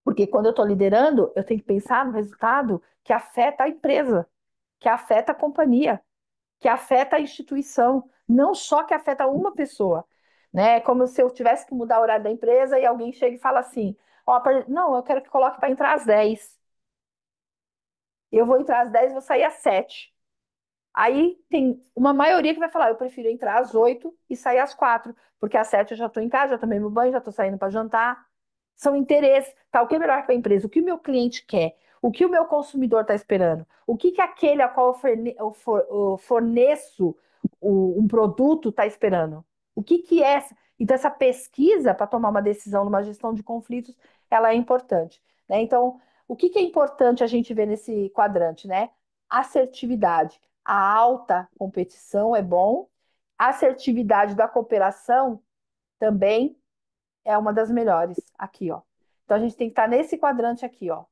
Porque quando eu estou liderando, eu tenho que pensar no resultado que afeta a empresa, que afeta a companhia, que afeta a instituição, não só que afeta uma pessoa. Né? É como se eu tivesse que mudar o horário da empresa e alguém chega e fala assim: ó, não, eu quero que coloque para entrar às 10. Eu vou entrar às 10 e vou sair às 7. Aí tem uma maioria que vai falar: eu prefiro entrar às 8 e sair às 4, porque às 7 eu já estou em casa, já tomei meu banho, já estou saindo para jantar. São interesses, tá? O que é melhor para a empresa? O que o meu cliente quer? O que o meu consumidor está esperando? O que aquele a qual eu forneço um produto está esperando? O que é essa? Então, essa pesquisa para tomar uma decisão numa gestão de conflitos, ela é importante, né? Então, o que é importante a gente ver nesse quadrante, né? Assertividade. A alta competição é bom. A assertividade da cooperação também é uma das melhores aqui, ó. Então a gente tem que estar nesse quadrante aqui, ó.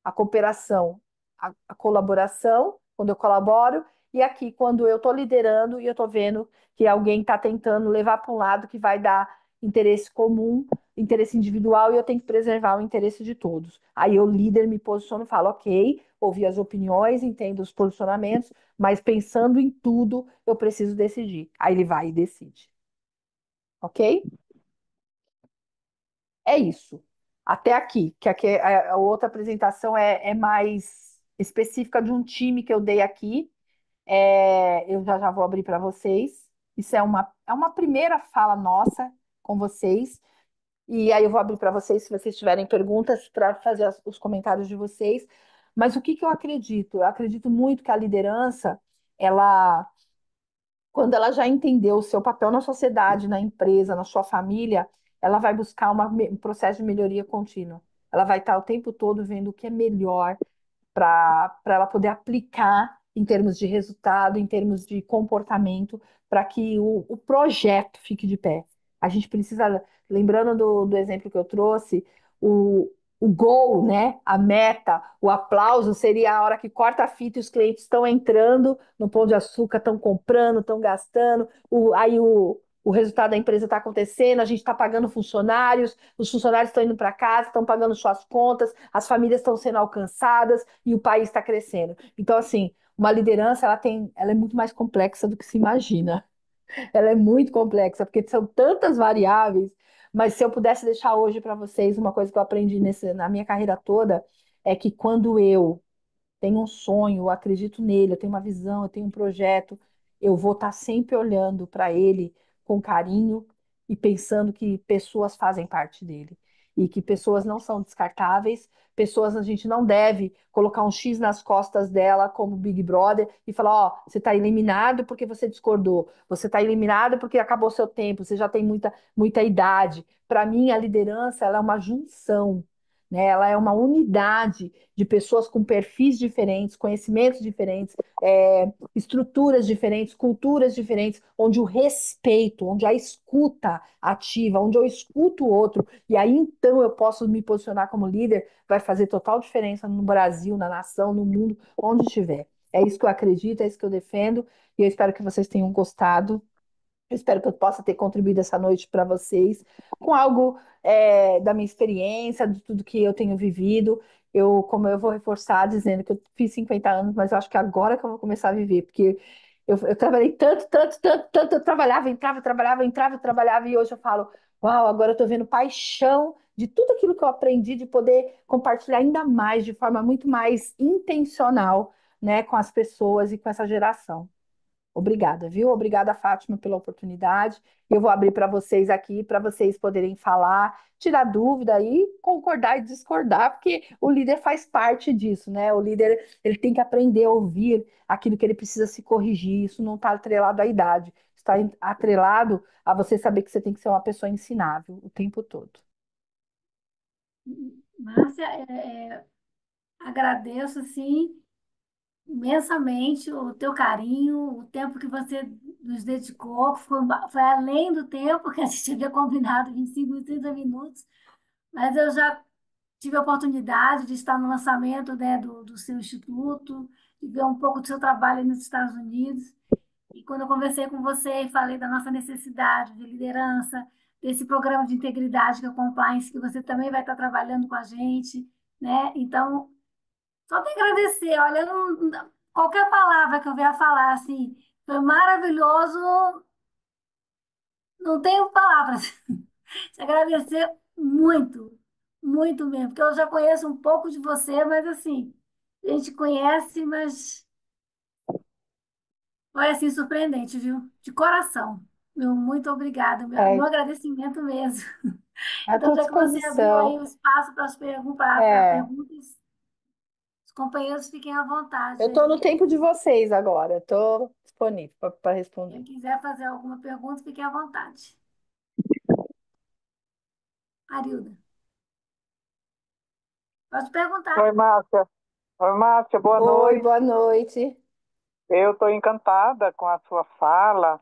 A cooperação, a colaboração, quando eu colaboro, e aqui quando eu estou liderando e eu estou vendo que alguém está tentando levar para um lado que vai dar interesse comum, interesse individual, e eu tenho que preservar o interesse de todos. Aí eu, líder, me posiciono e falo, ok, ouvi as opiniões, entendo os posicionamentos, mas pensando em tudo, eu preciso decidir. Aí ele vai e decide. Ok? É isso. Até aqui, que aqui a outra apresentação é mais específica de um time que eu dei aqui. Eu já vou abrir para vocês. Isso é uma primeira fala nossa com vocês. E aí eu vou abrir para vocês, se vocês tiverem perguntas, para fazer os comentários de vocês. Mas o que que eu acredito? Eu acredito muito que a liderança, ela quando ela já entendeu o seu papel na sociedade, na empresa, na sua família, ela vai buscar um processo de melhoria contínua. Ela vai estar o tempo todo vendo o que é melhor para ela poder aplicar em termos de resultado, em termos de comportamento, para que o projeto fique de pé. A gente precisa, lembrando do exemplo que eu trouxe, o, o goal, né? A meta, o aplauso seria a hora que corta a fita e os clientes estão entrando no Pão de Açúcar, estão comprando, estão gastando, aí o resultado da empresa está acontecendo, a gente está pagando funcionários, os funcionários estão indo para casa, estão pagando suas contas, as famílias estão sendo alcançadas e o país está crescendo. Então, assim, uma liderança ela é muito mais complexa do que se imagina. Ela é muito complexa, porque são tantas variáveis, mas se eu pudesse deixar hoje para vocês uma coisa que eu aprendi na minha carreira toda, é que quando eu tenho um sonho, eu acredito nele, eu tenho uma visão, eu tenho um projeto, eu vou estar sempre olhando para ele com carinho e pensando que pessoas fazem parte dele e que pessoas não são descartáveis, pessoas a gente não deve colocar um X nas costas dela como Big Brother e falar, ó, você está eliminado porque você discordou, você está eliminado porque acabou seu tempo, você já tem muita idade. Para mim, a liderança ela é uma junção, né? Ela é uma unidade de pessoas com perfis diferentes, conhecimentos diferentes, estruturas diferentes, culturas diferentes, onde o respeito, onde a escuta ativa, onde eu escuto o outro, e aí então eu posso me posicionar como líder, vai fazer total diferença no Brasil, na nação, no mundo, onde estiver. É isso que eu acredito, é isso que eu defendo, e eu espero que vocês tenham gostado. Eu espero que eu possa ter contribuído essa noite para vocês com algo da minha experiência, de tudo que eu tenho vivido. Como eu vou reforçar dizendo que eu fiz 50 anos, mas eu acho que agora que eu vou começar a viver, porque eu trabalhei tanto, tanto, tanto, tanto, eu trabalhava, entrava, trabalhava, entrava, trabalhava, e hoje eu falo, uau, agora eu estou vendo paixão de tudo aquilo que eu aprendi, de poder compartilhar ainda mais, de forma muito mais intencional, né, com as pessoas e com essa geração. Obrigada, viu? Obrigada, Fátima, pela oportunidade. Eu vou abrir para vocês aqui, para vocês poderem falar, tirar dúvida e concordar e discordar, porque o líder faz parte disso, né? O líder, ele tem que aprender a ouvir aquilo que ele precisa se corrigir. Isso não está atrelado à idade, está atrelado a você saber que você tem que ser uma pessoa ensinável o tempo todo. Márcia, agradeço, assim, imensamente o teu carinho, o tempo que você nos dedicou, foi além do tempo que a gente havia combinado, 25, 30 minutos, mas eu já tive a oportunidade de estar no lançamento, né, do seu instituto, de ver um pouco do seu trabalho aí nos Estados Unidos. E quando eu conversei com você e falei da nossa necessidade de liderança, desse programa de integridade que é o Compliance, que você também vai estar trabalhando com a gente, né? Então, só tenho que agradecer. Olha, qualquer palavra que eu vier falar, assim, foi maravilhoso, não tenho palavras. Te agradecer muito, muito mesmo, porque eu já conheço um pouco de você, mas assim, a gente conhece, mas foi assim surpreendente, viu? De coração. Meu muito obrigada, meu É, agradecimento mesmo. à Então, tua já que você abriu aí disposição. o espaço para as É, perguntas, os companheiros fiquem à vontade eu estou no aí. tempo de vocês agora, estou disponível para responder. Quem quiser fazer alguma pergunta, fiquem à vontade. Arilda, pode perguntar. Oi, Márcia. Oi, Márcia, boa Oi, noite. boa noite. Eu estou encantada com a sua fala,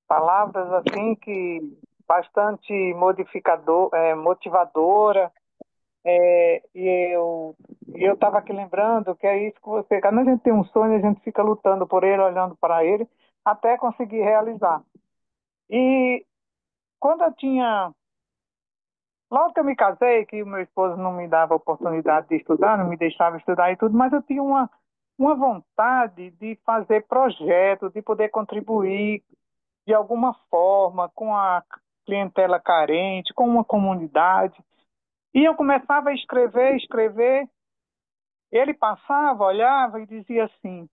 palavras assim que bastante motivadora. E eu estava aqui lembrando que é isso que você, quando a gente tem um sonho, a gente fica lutando por ele, olhando para ele, até conseguir realizar. E quando eu tinha, logo que eu me casei, que o meu esposo não me dava oportunidade de estudar, não me deixava estudar e tudo, mas eu tinha uma vontade de fazer projetos, de poder contribuir de alguma forma com a clientela carente, com uma comunidade. E eu começava a escrever, escrever. Ele passava, olhava e dizia assim: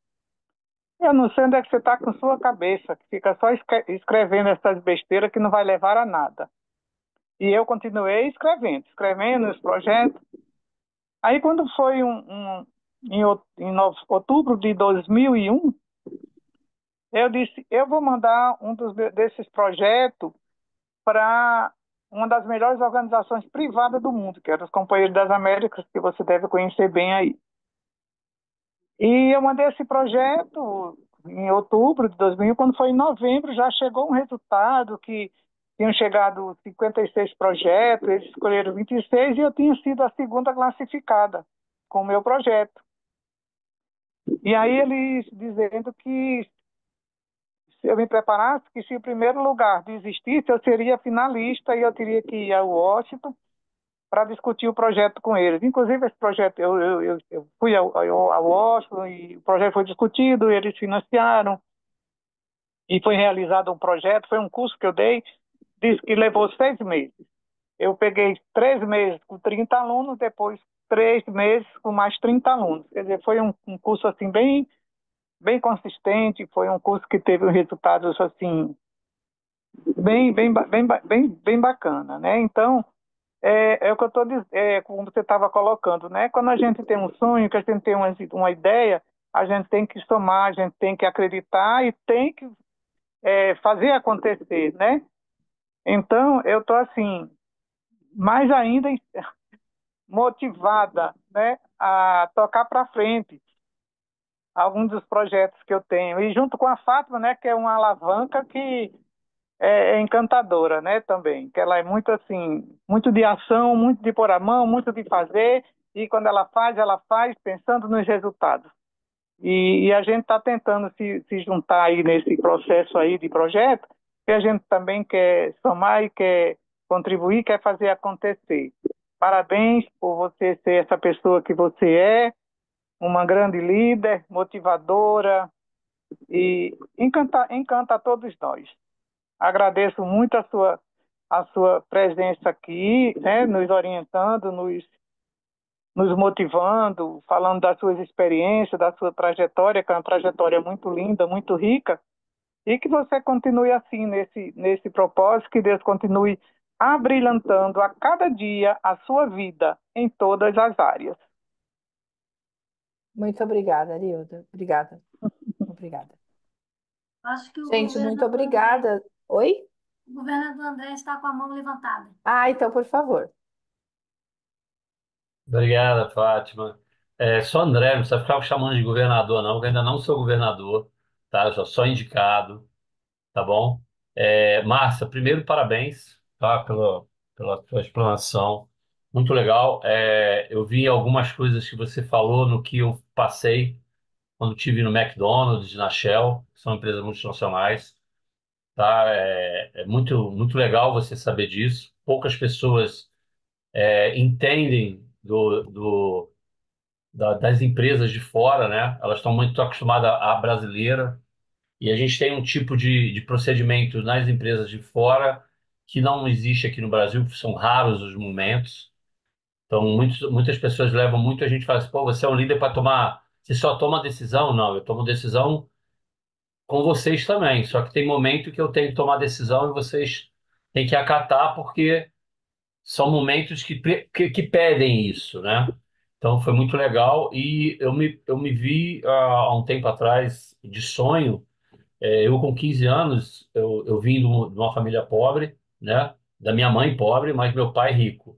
eu não sei onde é que você está com sua cabeça, que fica só escrevendo essas besteiras que não vai levar a nada. E eu continuei escrevendo, escrevendo os projetos. Aí, quando foi em outubro de 2001, eu disse: eu vou mandar desses projetos para uma das melhores organizações privadas do mundo, que era os Companheiros das Américas, que você deve conhecer bem aí. E eu mandei esse projeto em outubro de 2000, quando foi em novembro, já chegou um resultado que tinham chegado 56 projetos, eles escolheram 26 e eu tinha sido a segunda classificada com o meu projeto. E aí eles dizendo que se eu me preparasse, que se o primeiro lugar desistisse, eu seria finalista e eu teria que ir a Washington para discutir o projeto com eles. Inclusive, esse projeto, eu fui a Washington e o projeto foi discutido, eles financiaram e foi realizado um projeto, foi um curso que eu dei, disse que levou 6 meses. Eu peguei 3 meses com 30 alunos, depois 3 meses com mais 30 alunos. Quer dizer, foi um curso assim bem consistente, foi um curso que teve resultados assim bem bacana, né? Então, é o que eu estou dizendo, como você estava colocando, né? Quando a gente tem um sonho, que a gente tem uma ideia, a gente tem que somar, a gente tem que acreditar e tem que fazer acontecer, né? Então, eu estou assim, mais ainda motivada, né, a tocar para frente alguns dos projetos que eu tenho. E junto com a Fátima, né, que é uma alavanca que é encantadora, né, também, que ela é muito assim, muito de ação, muito de pôr a mão, muito de fazer, e quando ela faz pensando nos resultados. E a gente está tentando se juntar aí nesse processo aí de projeto, que a gente também quer somar e quer contribuir, quer fazer acontecer. Parabéns por você ser essa pessoa que você é, uma grande líder, motivadora e encanta a todos nós. Agradeço muito a sua presença aqui, né, nos orientando, nos motivando, falando das suas experiências, da sua trajetória, que é uma trajetória muito linda, muito rica, e que você continue assim nesse propósito, que Deus continue abrilhantando a cada dia a sua vida em todas as áreas. Muito obrigada, Arilda. Obrigada. Obrigada. Acho que Gente, muito obrigada. Oi? O governador André está com a mão levantada. Ah, então, por favor. Obrigada, Fátima. Só André, não precisa ficar chamando de governador, não, porque eu ainda não sou governador, tá? Eu sou só indicado, tá bom? Márcia, primeiro, parabéns, tá? Pela sua explanação. Muito legal. Eu vi algumas coisas que você falou no que eu passei quando estive no McDonald's, na Shell, que são empresas multinacionais, tá? É muito, muito legal você saber disso. Poucas pessoas entendem das empresas de fora, né? Elas estão muito acostumadas à brasileira e a gente tem um tipo de procedimento nas empresas de fora que não existe aqui no Brasil, que são raros os momentos. Então, muitas pessoas levam muito, a gente fala assim, pô, você é um líder para tomar, você só toma decisão? Não, eu tomo decisão com vocês também, só que tem momento que eu tenho que tomar decisão e vocês têm que acatar porque são momentos que pedem isso, né? Então foi muito legal e eu me vi há um tempo atrás de sonho. Eu com 15 anos, eu vim de uma família pobre, né? Da minha mãe pobre, mas meu pai rico.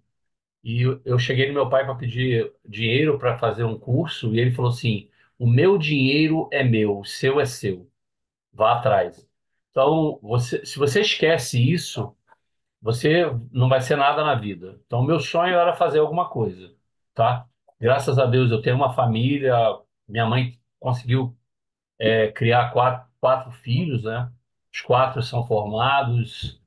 E eu cheguei no meu pai para pedir dinheiro para fazer um curso e ele falou assim: o meu dinheiro é meu, o seu é seu, vá atrás. Então, se você esquece isso, você não vai ser nada na vida. Então, meu sonho era fazer alguma coisa, tá? Graças a Deus eu tenho uma família, minha mãe conseguiu criar quatro filhos, né? Os quatro são formados,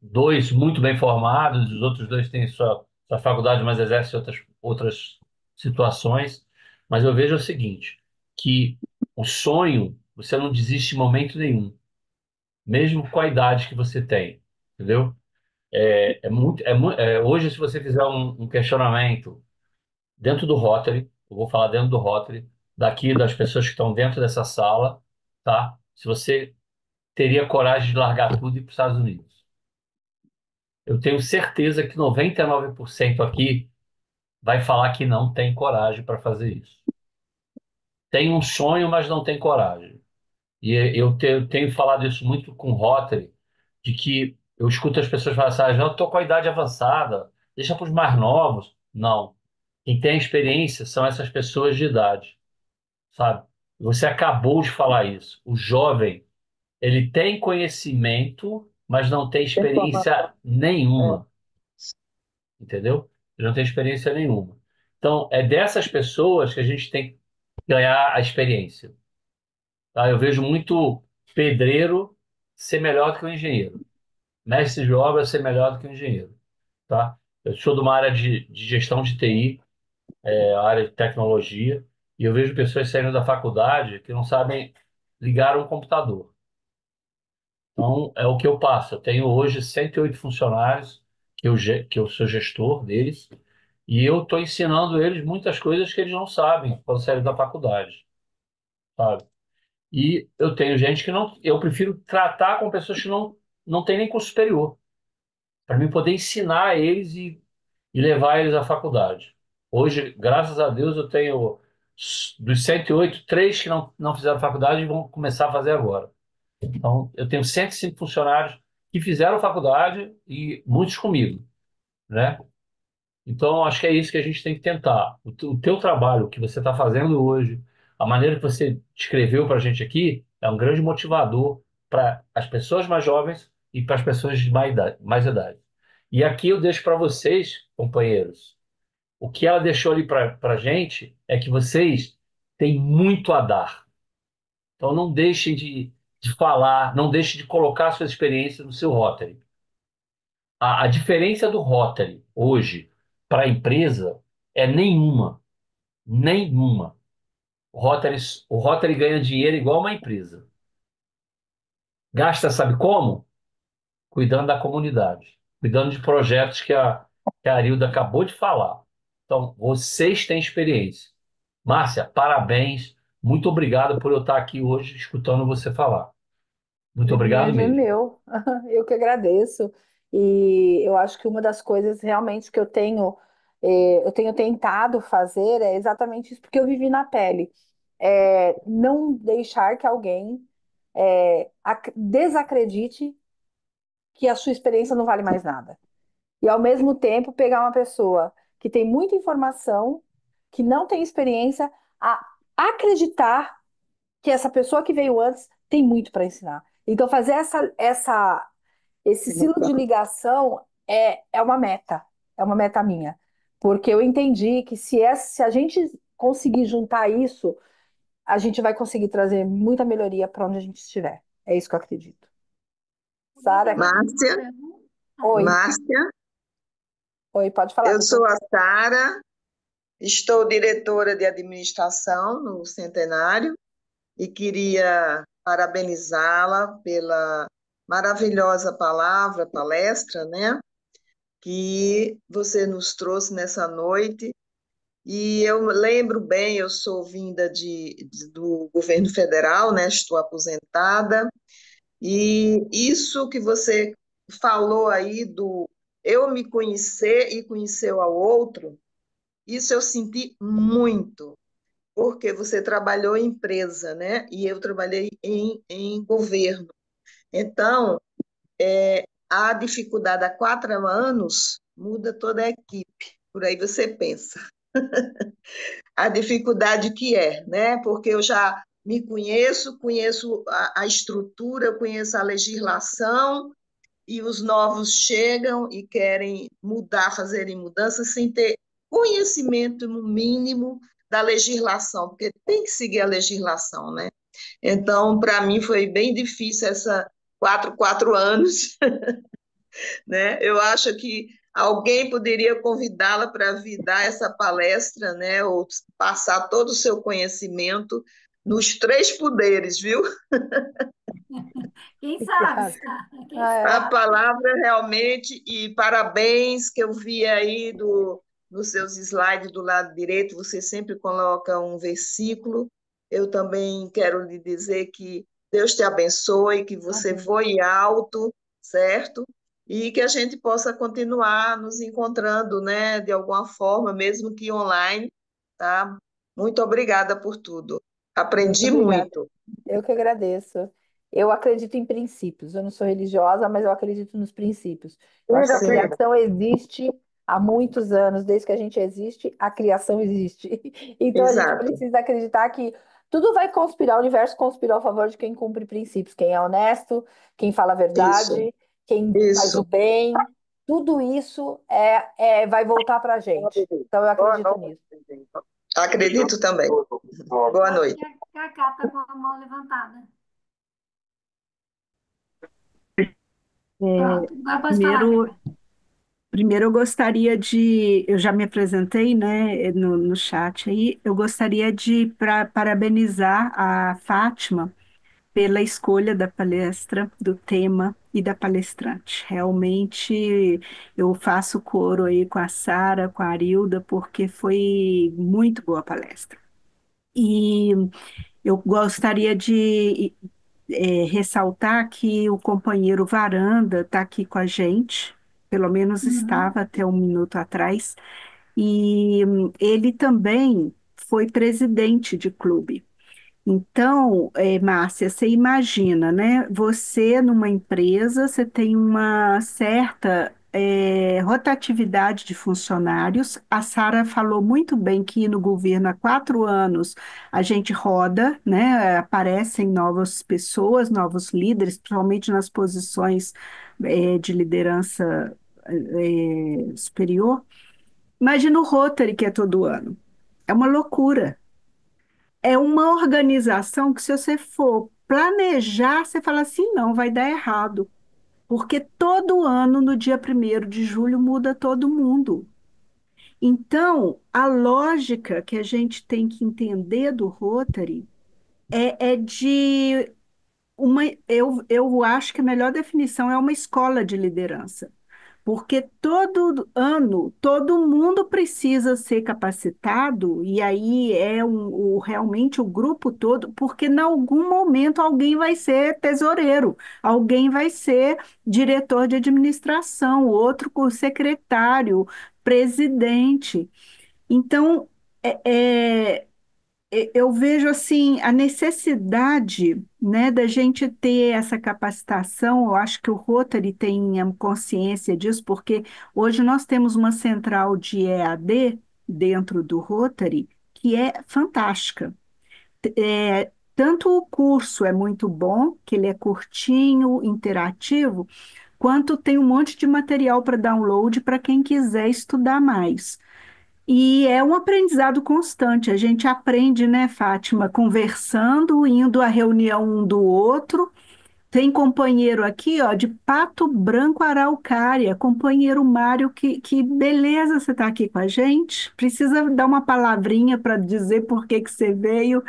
dois muito bem formados, os outros dois têm sua faculdade, mas exercem outras situações. Mas eu vejo o seguinte, que o sonho, você não desiste em momento nenhum, mesmo com a idade que você tem, entendeu? Hoje, se você fizer um questionamento dentro do Rotary, eu vou falar dentro do Rotary, daqui das pessoas que estão dentro dessa sala, tá? Se você teria coragem de largar tudo e ir para os Estados Unidos. Eu tenho certeza que 99% aqui vai falar que não tem coragem para fazer isso. Tem um sonho, mas não tem coragem. E eu tenho falado isso muito com o Rotary, de que eu escuto as pessoas falarem assim, eu estou com a idade avançada, deixa para os mais novos. Não. Quem tem experiência são essas pessoas de idade, sabe? Você acabou de falar isso. O jovem, ele tem conhecimento, mas não tem experiência nenhuma, entendeu? Ele não tem experiência nenhuma. Então, é dessas pessoas que a gente tem que ganhar a experiência, tá? Eu vejo muito pedreiro ser melhor do que o engenheiro, mestre de obra ser melhor do que o engenheiro, tá? Eu sou de uma área de gestão de TI, a área de tecnologia, e eu vejo pessoas saindo da faculdade que não sabem ligar um computador. Então, é o que eu passo. Eu tenho hoje 108 funcionários, que eu sou gestor deles, e eu estou ensinando eles muitas coisas que eles não sabem quando saíram da faculdade, sabe? E eu tenho gente que não. Eu prefiro tratar com pessoas que não têm nem curso superior, para mim poder ensinar eles e levar eles à faculdade. Hoje, graças a Deus, eu tenho dos 108, três que não fizeram faculdade e vão começar a fazer agora. Então, eu tenho 105 funcionários que fizeram faculdade e muitos comigo, né? Então, acho que é isso que a gente tem que tentar. O teu trabalho que você está fazendo hoje, a maneira que você descreveu para a gente aqui, é um grande motivador para as pessoas mais jovens e para as pessoas de mais idade. E aqui eu deixo para vocês, companheiros, o que ela deixou ali para a gente é que vocês tem muito a dar. Então não deixem de falar, não deixem de colocar suas experiências no seu Rotary. A diferença do Rotary hoje para a empresa é nenhuma, nenhuma. O Rotary ganha dinheiro igual uma empresa. Gasta, sabe como? Cuidando da comunidade, cuidando de projetos que a Arilda acabou de falar. Então, vocês têm experiência. Márcia, parabéns. Muito obrigado por eu estar aqui hoje escutando você falar. O Muito obrigado privilégio é mesmo. meu. Eu que agradeço. E eu acho que uma das coisas realmente que eu tenho tentado fazer é exatamente isso, porque eu vivi na pele. Não deixar que alguém desacredite que a sua experiência não vale mais nada. E ao mesmo tempo pegar uma pessoa que tem muita informação, que não tem experiência, a acreditar que essa pessoa que veio antes tem muito para ensinar. Então, fazer esse silo de ligação é é uma meta minha. Porque eu entendi que se a gente conseguir juntar isso, a gente vai conseguir trazer muita melhoria para onde a gente estiver. É isso que eu acredito. Sara, Márcia, oi, Márcia, oi, pode falar, eu doutor. sou a Sara, estou diretora de administração no Centenário e queria parabenizá-la pela maravilhosa palestra, né, que você nos trouxe nessa noite. E eu lembro bem, eu sou vinda do governo federal, né, estou aposentada, e isso que você falou aí do eu me conhecer e conhecer ao outro, isso eu senti muito, porque você trabalhou em empresa, né? E eu trabalhei em governo. Então, a dificuldade há 4 anos muda toda a equipe. Por aí você pensa. A dificuldade que é, né? Porque eu já me conheço, conheço a estrutura, conheço a legislação, e os novos chegam e querem mudar, fazerem mudanças sem ter conhecimento mínimo da legislação, porque tem que seguir a legislação, né? Então, para mim foi bem difícil essa 4 anos, né? Eu acho que alguém poderia convidá-la para vir dar essa palestra, né? Ou passar todo o seu conhecimento nos 3 poderes, viu? Quem sabe? Obrigada. Quem A Ah, sabe? palavra realmente, e parabéns que eu vi aí nos seus slides do lado direito, você sempre coloca um versículo. Eu também quero lhe dizer que Deus te abençoe, que você amém. voe alto, certo? E que a gente possa continuar nos encontrando, né, de alguma forma, mesmo que online, tá? Muito obrigada por tudo. Muito Aprendi obrigada. muito. Eu que agradeço. Eu acredito em princípios. Eu não sou religiosa, mas eu acredito nos princípios. Eu acho que a Sim, criação existe há muitos anos, desde que a gente existe, a criação existe. Então a gente exato. precisa acreditar que tudo vai conspirar, o universo conspirou a favor de quem cumpre princípios, quem é honesto, quem fala a Isso, verdade, quem faz o isso. bem. Tudo isso vai voltar para a gente. Então eu acredito nisso. Acredito também. Boa Acho noite. que a Cacá está com a mão levantada. É, Pronto, agora pode falar, primeiro, Cacá. primeiro eu gostaria de, eu já me apresentei, né, no chat aí, eu gostaria de parabenizar a Fátima pela escolha da palestra, do tema e da palestrante. Realmente eu faço coro aí com a Sara, com a Arilda, porque foi muito boa a palestra. E eu gostaria de ressaltar que o companheiro Varanda está aqui com a gente, pelo menos Uhum. estava até um minuto atrás, e ele também foi presidente de clube. Então, Márcia, você imagina, né? Você numa empresa, você tem uma certa rotatividade de funcionários. A Sara falou muito bem que no governo há 4 anos a gente roda, né? Aparecem novas pessoas, novos líderes, principalmente nas posições de liderança superior. Imagina o Rotary que é todo ano. É uma loucura. é uma organização que, se você for planejar, você fala assim, não, vai dar errado. Porque todo ano, no dia 1º de julho, muda todo mundo. Então, a lógica que a gente tem que entender do Rotary é de uma. Eu acho que a melhor definição é uma escola de liderança. Porque todo ano, todo mundo precisa ser capacitado, e aí é realmente o grupo todo, porque em algum momento alguém vai ser tesoureiro, alguém vai ser diretor de administração, outro secretário, presidente. Então, é, eu vejo assim a necessidade, né, da gente ter essa capacitação. Eu acho que o Rotary tem a consciência disso, porque hoje nós temos uma central de EAD dentro do Rotary que é fantástica. Tanto o curso é muito bom, que ele é curtinho, interativo, quanto tem um monte de material para download para quem quiser estudar mais. E é um aprendizado constante. A gente aprende, né, Fátima, conversando, indo à reunião um do outro. Tem companheiro aqui, ó, de Pato Branco, Araucária, companheiro Mário, que beleza você está aqui com a gente. Precisa dar uma palavrinha para dizer por que que você veio,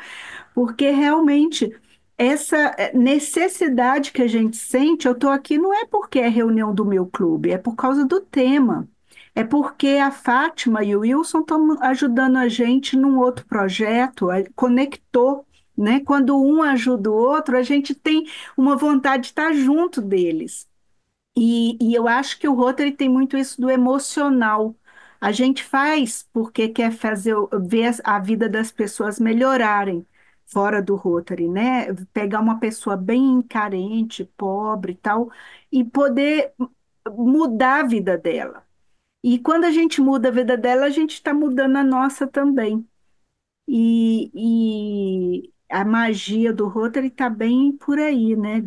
porque realmente essa necessidade que a gente sente, eu estou aqui não é porque é reunião do meu clube, é por causa do tema. É porque a Fátima e o Wilson estão ajudando a gente num outro projeto, conectou, né? Quando um ajuda o outro, a gente tem uma vontade de estar junto deles. E eu acho que o Rotary tem muito isso do emocional. A gente faz porque quer fazer, ver a vida das pessoas melhorarem fora do Rotary, né? Pegar uma pessoa bem carente, pobre e tal, e poder mudar a vida dela. E quando a gente muda a vida dela, a gente está mudando a nossa também. E a magia do Rotary está bem por aí, né?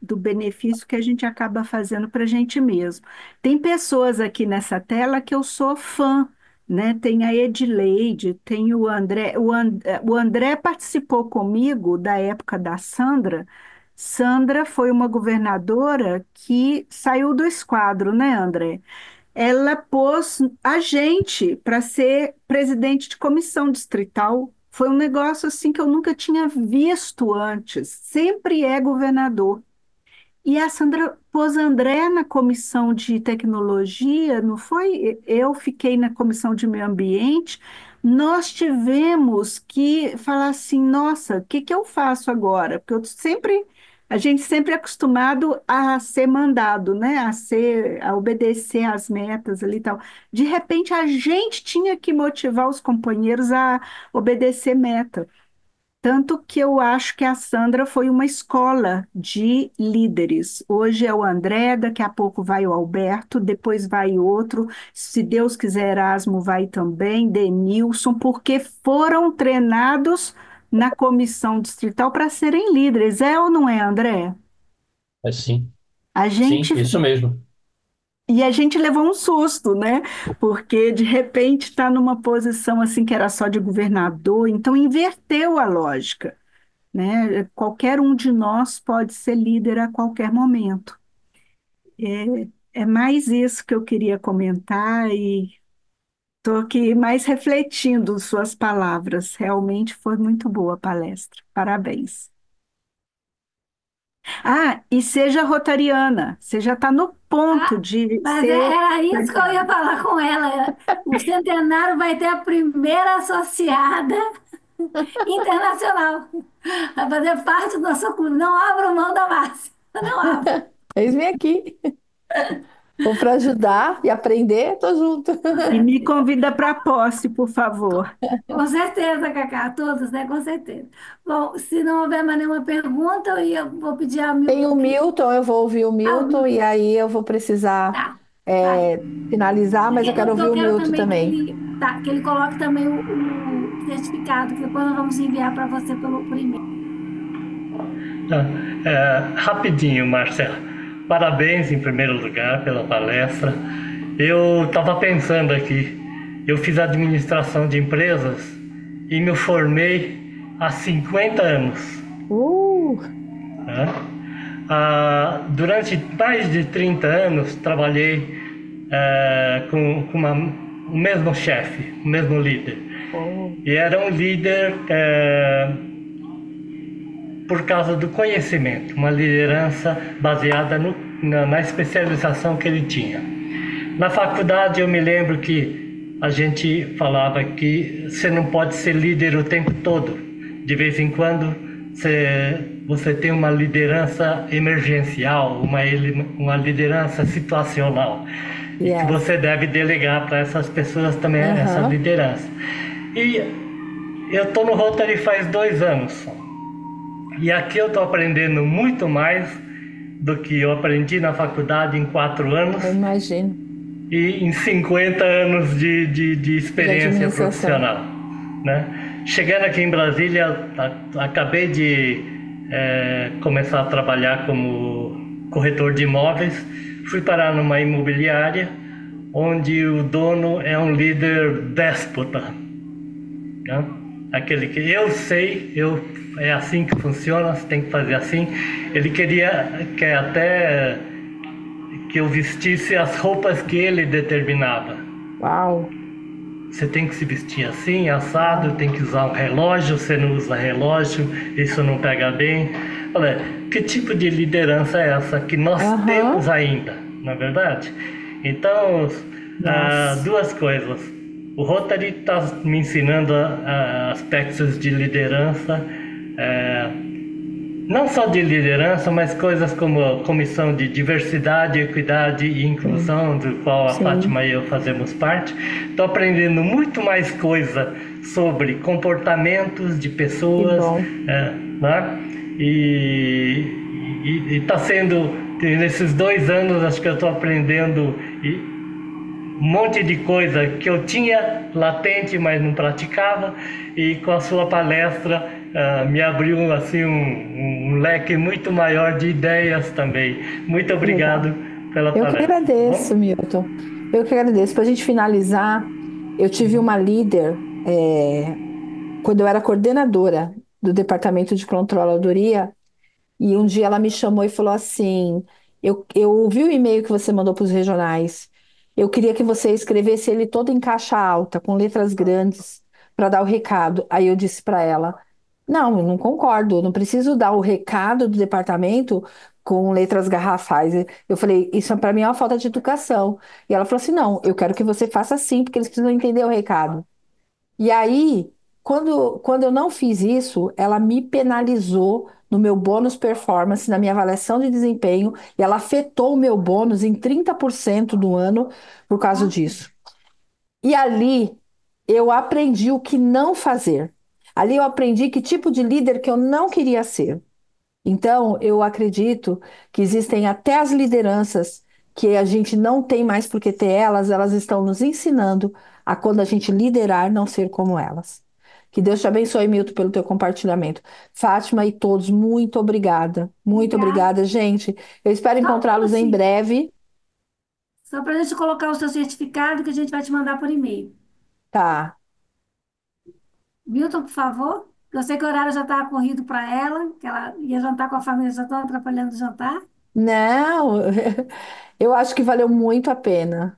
Do benefício que a gente acaba fazendo para a gente mesmo. Tem pessoas aqui nessa tela que eu sou fã, né? Tem a Edileide, tem o André. O André participou comigo da época da Sandra. Sandra foi uma governadora que saiu do esquadro, né, André? Ela pôs a gente para ser presidente de comissão distrital. Foi um negócio assim que eu nunca tinha visto antes. Sempre é governador. E a Sandra pôs André na comissão de tecnologia, não foi? Eu fiquei na comissão de meio ambiente. Nós tivemos que falar assim, nossa, o que que eu faço agora? Porque a gente sempre é acostumado a ser mandado, né? A obedecer às metas ali e tal. De repente, a gente tinha que motivar os companheiros a obedecer meta. Tanto que eu acho que a Sandra foi uma escola de líderes. Hoje é o André, daqui a pouco vai o Alberto, depois vai outro. Se Deus quiser, Erasmo vai também, Denilson, porque foram treinados na comissão distrital para serem líderes. É ou não é, André? É sim, A sim, gente isso mesmo. E a gente levou um susto, né? Porque de repente está numa posição assim que era só de governador, então inverteu a lógica, né? Qualquer um de nós pode ser líder a qualquer momento. É mais isso que eu queria comentar e estou aqui mais refletindo suas palavras. Realmente foi muito boa a palestra. Parabéns. Ah, e seja rotariana. Você já está no ponto Ah, de mas ser era isso que eu ia rotariana. falar com ela. O Centenário vai ter a primeira associada internacional. Vai fazer parte do nosso clube. Não abra mão da Márcia. Não abra. Eis-me aqui. Vou para ajudar e aprender, tô junto. E me convida para a posse, por favor. Com certeza, Cacá, todos, né? Com certeza. Bom, se não houver mais nenhuma pergunta, eu vou pedir a Tem o Milton que. Milton, eu vou ouvir o Ah, o Milton Milton, e aí eu vou precisar tá, vai. finalizar, mas eu quero ouvir Eu o quero Milton também também. que ele coloque também o certificado, que depois nós vamos enviar para você por e-mail. Rapidinho, Marcelo. Parabéns em primeiro lugar pela palestra. Eu estava pensando aqui, eu fiz administração de empresas e me formei há 50 anos. Né? Durante mais de 30 anos, trabalhei com o mesmo chefe, o mesmo líder. E era um líder por causa do conhecimento, uma liderança baseada na especialização que ele tinha. Na faculdade, eu me lembro que a gente falava que você não pode ser líder o tempo todo. De vez em quando, você tem uma liderança emergencial, uma liderança situacional. E que você deve delegar para essas pessoas também essa liderança. E eu estou no Rotary faz 2 anos só. E aqui eu estou aprendendo muito mais do que eu aprendi na faculdade em 4 anos. Eu imagino. E em 50 anos de experiência profissional. Né? Chegando aqui em Brasília, acabei de começar a trabalhar como corretor de imóveis. Fui parar numa imobiliária onde o dono é um líder déspota. Né? Aquele que eu sei, é assim que funciona, você tem que fazer assim. Ele quer até que eu vestisse as roupas que ele determinava. Uau! Você tem que se vestir assim, assado, tem que usar um relógio, você não usa relógio, isso não pega bem. Olha, que tipo de liderança é essa que nós temos ainda, não é verdade? Então, 2 coisas. O Rotary está me ensinando aspectos de liderança, não só de liderança, mas coisas como a comissão de diversidade, equidade e inclusão, do qual a Fátima e eu fazemos parte. Estou aprendendo muito mais coisa sobre comportamentos de pessoas, né? E está sendo, nesses 2 anos, acho que eu estou aprendendo um monte de coisa que eu tinha latente, mas não praticava, e com a sua palestra me abriu assim um leque muito maior de ideias também. Muito obrigado pela palestra. Eu que agradeço, Milton. Eu que agradeço. Para a gente finalizar, eu tive uma líder quando eu era coordenadora do Departamento de Controladoria, e um dia ela me chamou e falou assim: eu vi o e-mail que você mandou para os regionais. Eu queria que você escrevesse ele todo em caixa alta, com letras grandes, para dar o recado. Aí eu disse para ela: não, eu não concordo, eu não preciso dar o recado do departamento com letras garrafais. Eu falei: isso para mim é uma falta de educação. E ela falou assim: não, eu quero que você faça assim, porque eles precisam entender o recado. E aí, quando eu não fiz isso, ela me penalizou no meu bônus performance, na minha avaliação de desempenho, e ela afetou o meu bônus em 30% do ano por causa disso. E ali eu aprendi o que não fazer. Ali eu aprendi que tipo de líder que eu não queria ser. Então, eu acredito que existem até as lideranças que a gente não tem mais por que ter elas estão nos ensinando a, quando a gente liderar, não ser como elas. Que Deus te abençoe, Milton, pelo teu compartilhamento. Fátima e todos, muito obrigada. Muito obrigada, gente. Eu espero encontrá-los em breve. Só para a gente colocar o seu certificado que a gente vai te mandar por e-mail. Tá. Milton, por favor. Eu sei que o horário já está corrido para ela, que ela ia jantar com a família, já estão atrapalhando o jantar. Não, eu acho que valeu muito a pena.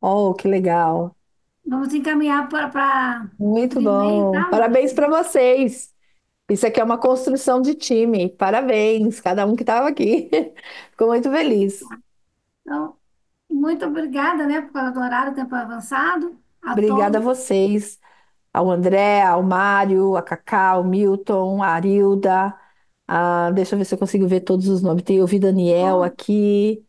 Oh, que legal. Vamos encaminhar para Muito o e-mail, bom. tá? Parabéns para vocês. Isso aqui é uma construção de time. Parabéns, cada um que estava aqui. Ficou muito feliz. Então, muito obrigada, né, por causa do horário, tempo avançado. A Obrigada a todos. vocês, ao André, ao Mário, a Cacá, ao Milton, a Arilda. Deixa eu ver se eu consigo ver todos os nomes. Tem o Daniel aqui,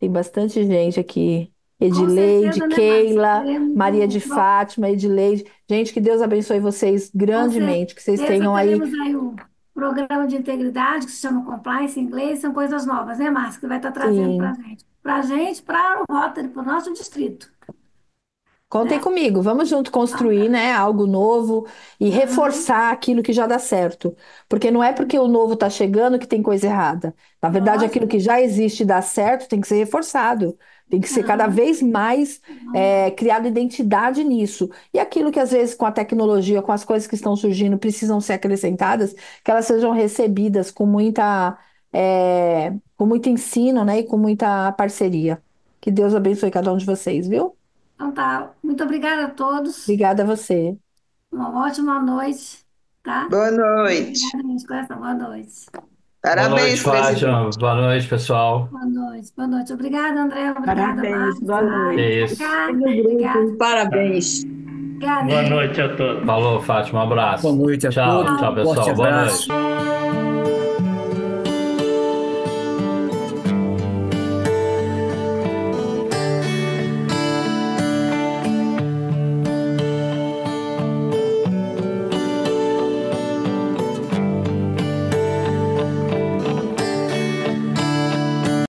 tem bastante gente aqui. Com Edileide, certeza, né, Márcia? Keila, Teremos Maria de Fátima, Edileide. Gente, que Deus abençoe vocês com grandemente, que vocês certeza tenham aí. teremos aí o programa de integridade, que se chama Compliance em inglês, são coisas novas, né, Márcia? Que vai estar trazendo para a Sim. gente. Para a gente, para o Rotary, para o nosso distrito. Contem Né? comigo, vamos junto construir, né, algo novo e reforçar aquilo que já dá certo. Porque não é porque o novo está chegando que tem coisa errada. Na verdade, Nossa, aquilo que já existe e dá certo tem que ser reforçado, Tem que ser cada vez mais criado identidade nisso. E aquilo que às vezes com a tecnologia, com as coisas que estão surgindo, precisam ser acrescentadas, que elas sejam recebidas com muito ensino, né, e com muita parceria. Que Deus abençoe cada um de vocês, viu? Então tá. Muito obrigada a todos. Obrigada a você. Uma ótima noite, tá? Boa noite. Obrigada, gente, coração. Boa noite. Boa noite, Parabéns, presidente. Fátima. Boa noite, pessoal. Boa noite. Boa noite. Obrigada, André. Obrigada, Parabéns, boa Márcia. noite. É isso. Obrigada. Parabéns. Obrigada. Boa noite a todos. Falou, Fátima. Um abraço. Boa noite a Tchau, todos. tchau, pessoal. Forte Boa abraço. noite.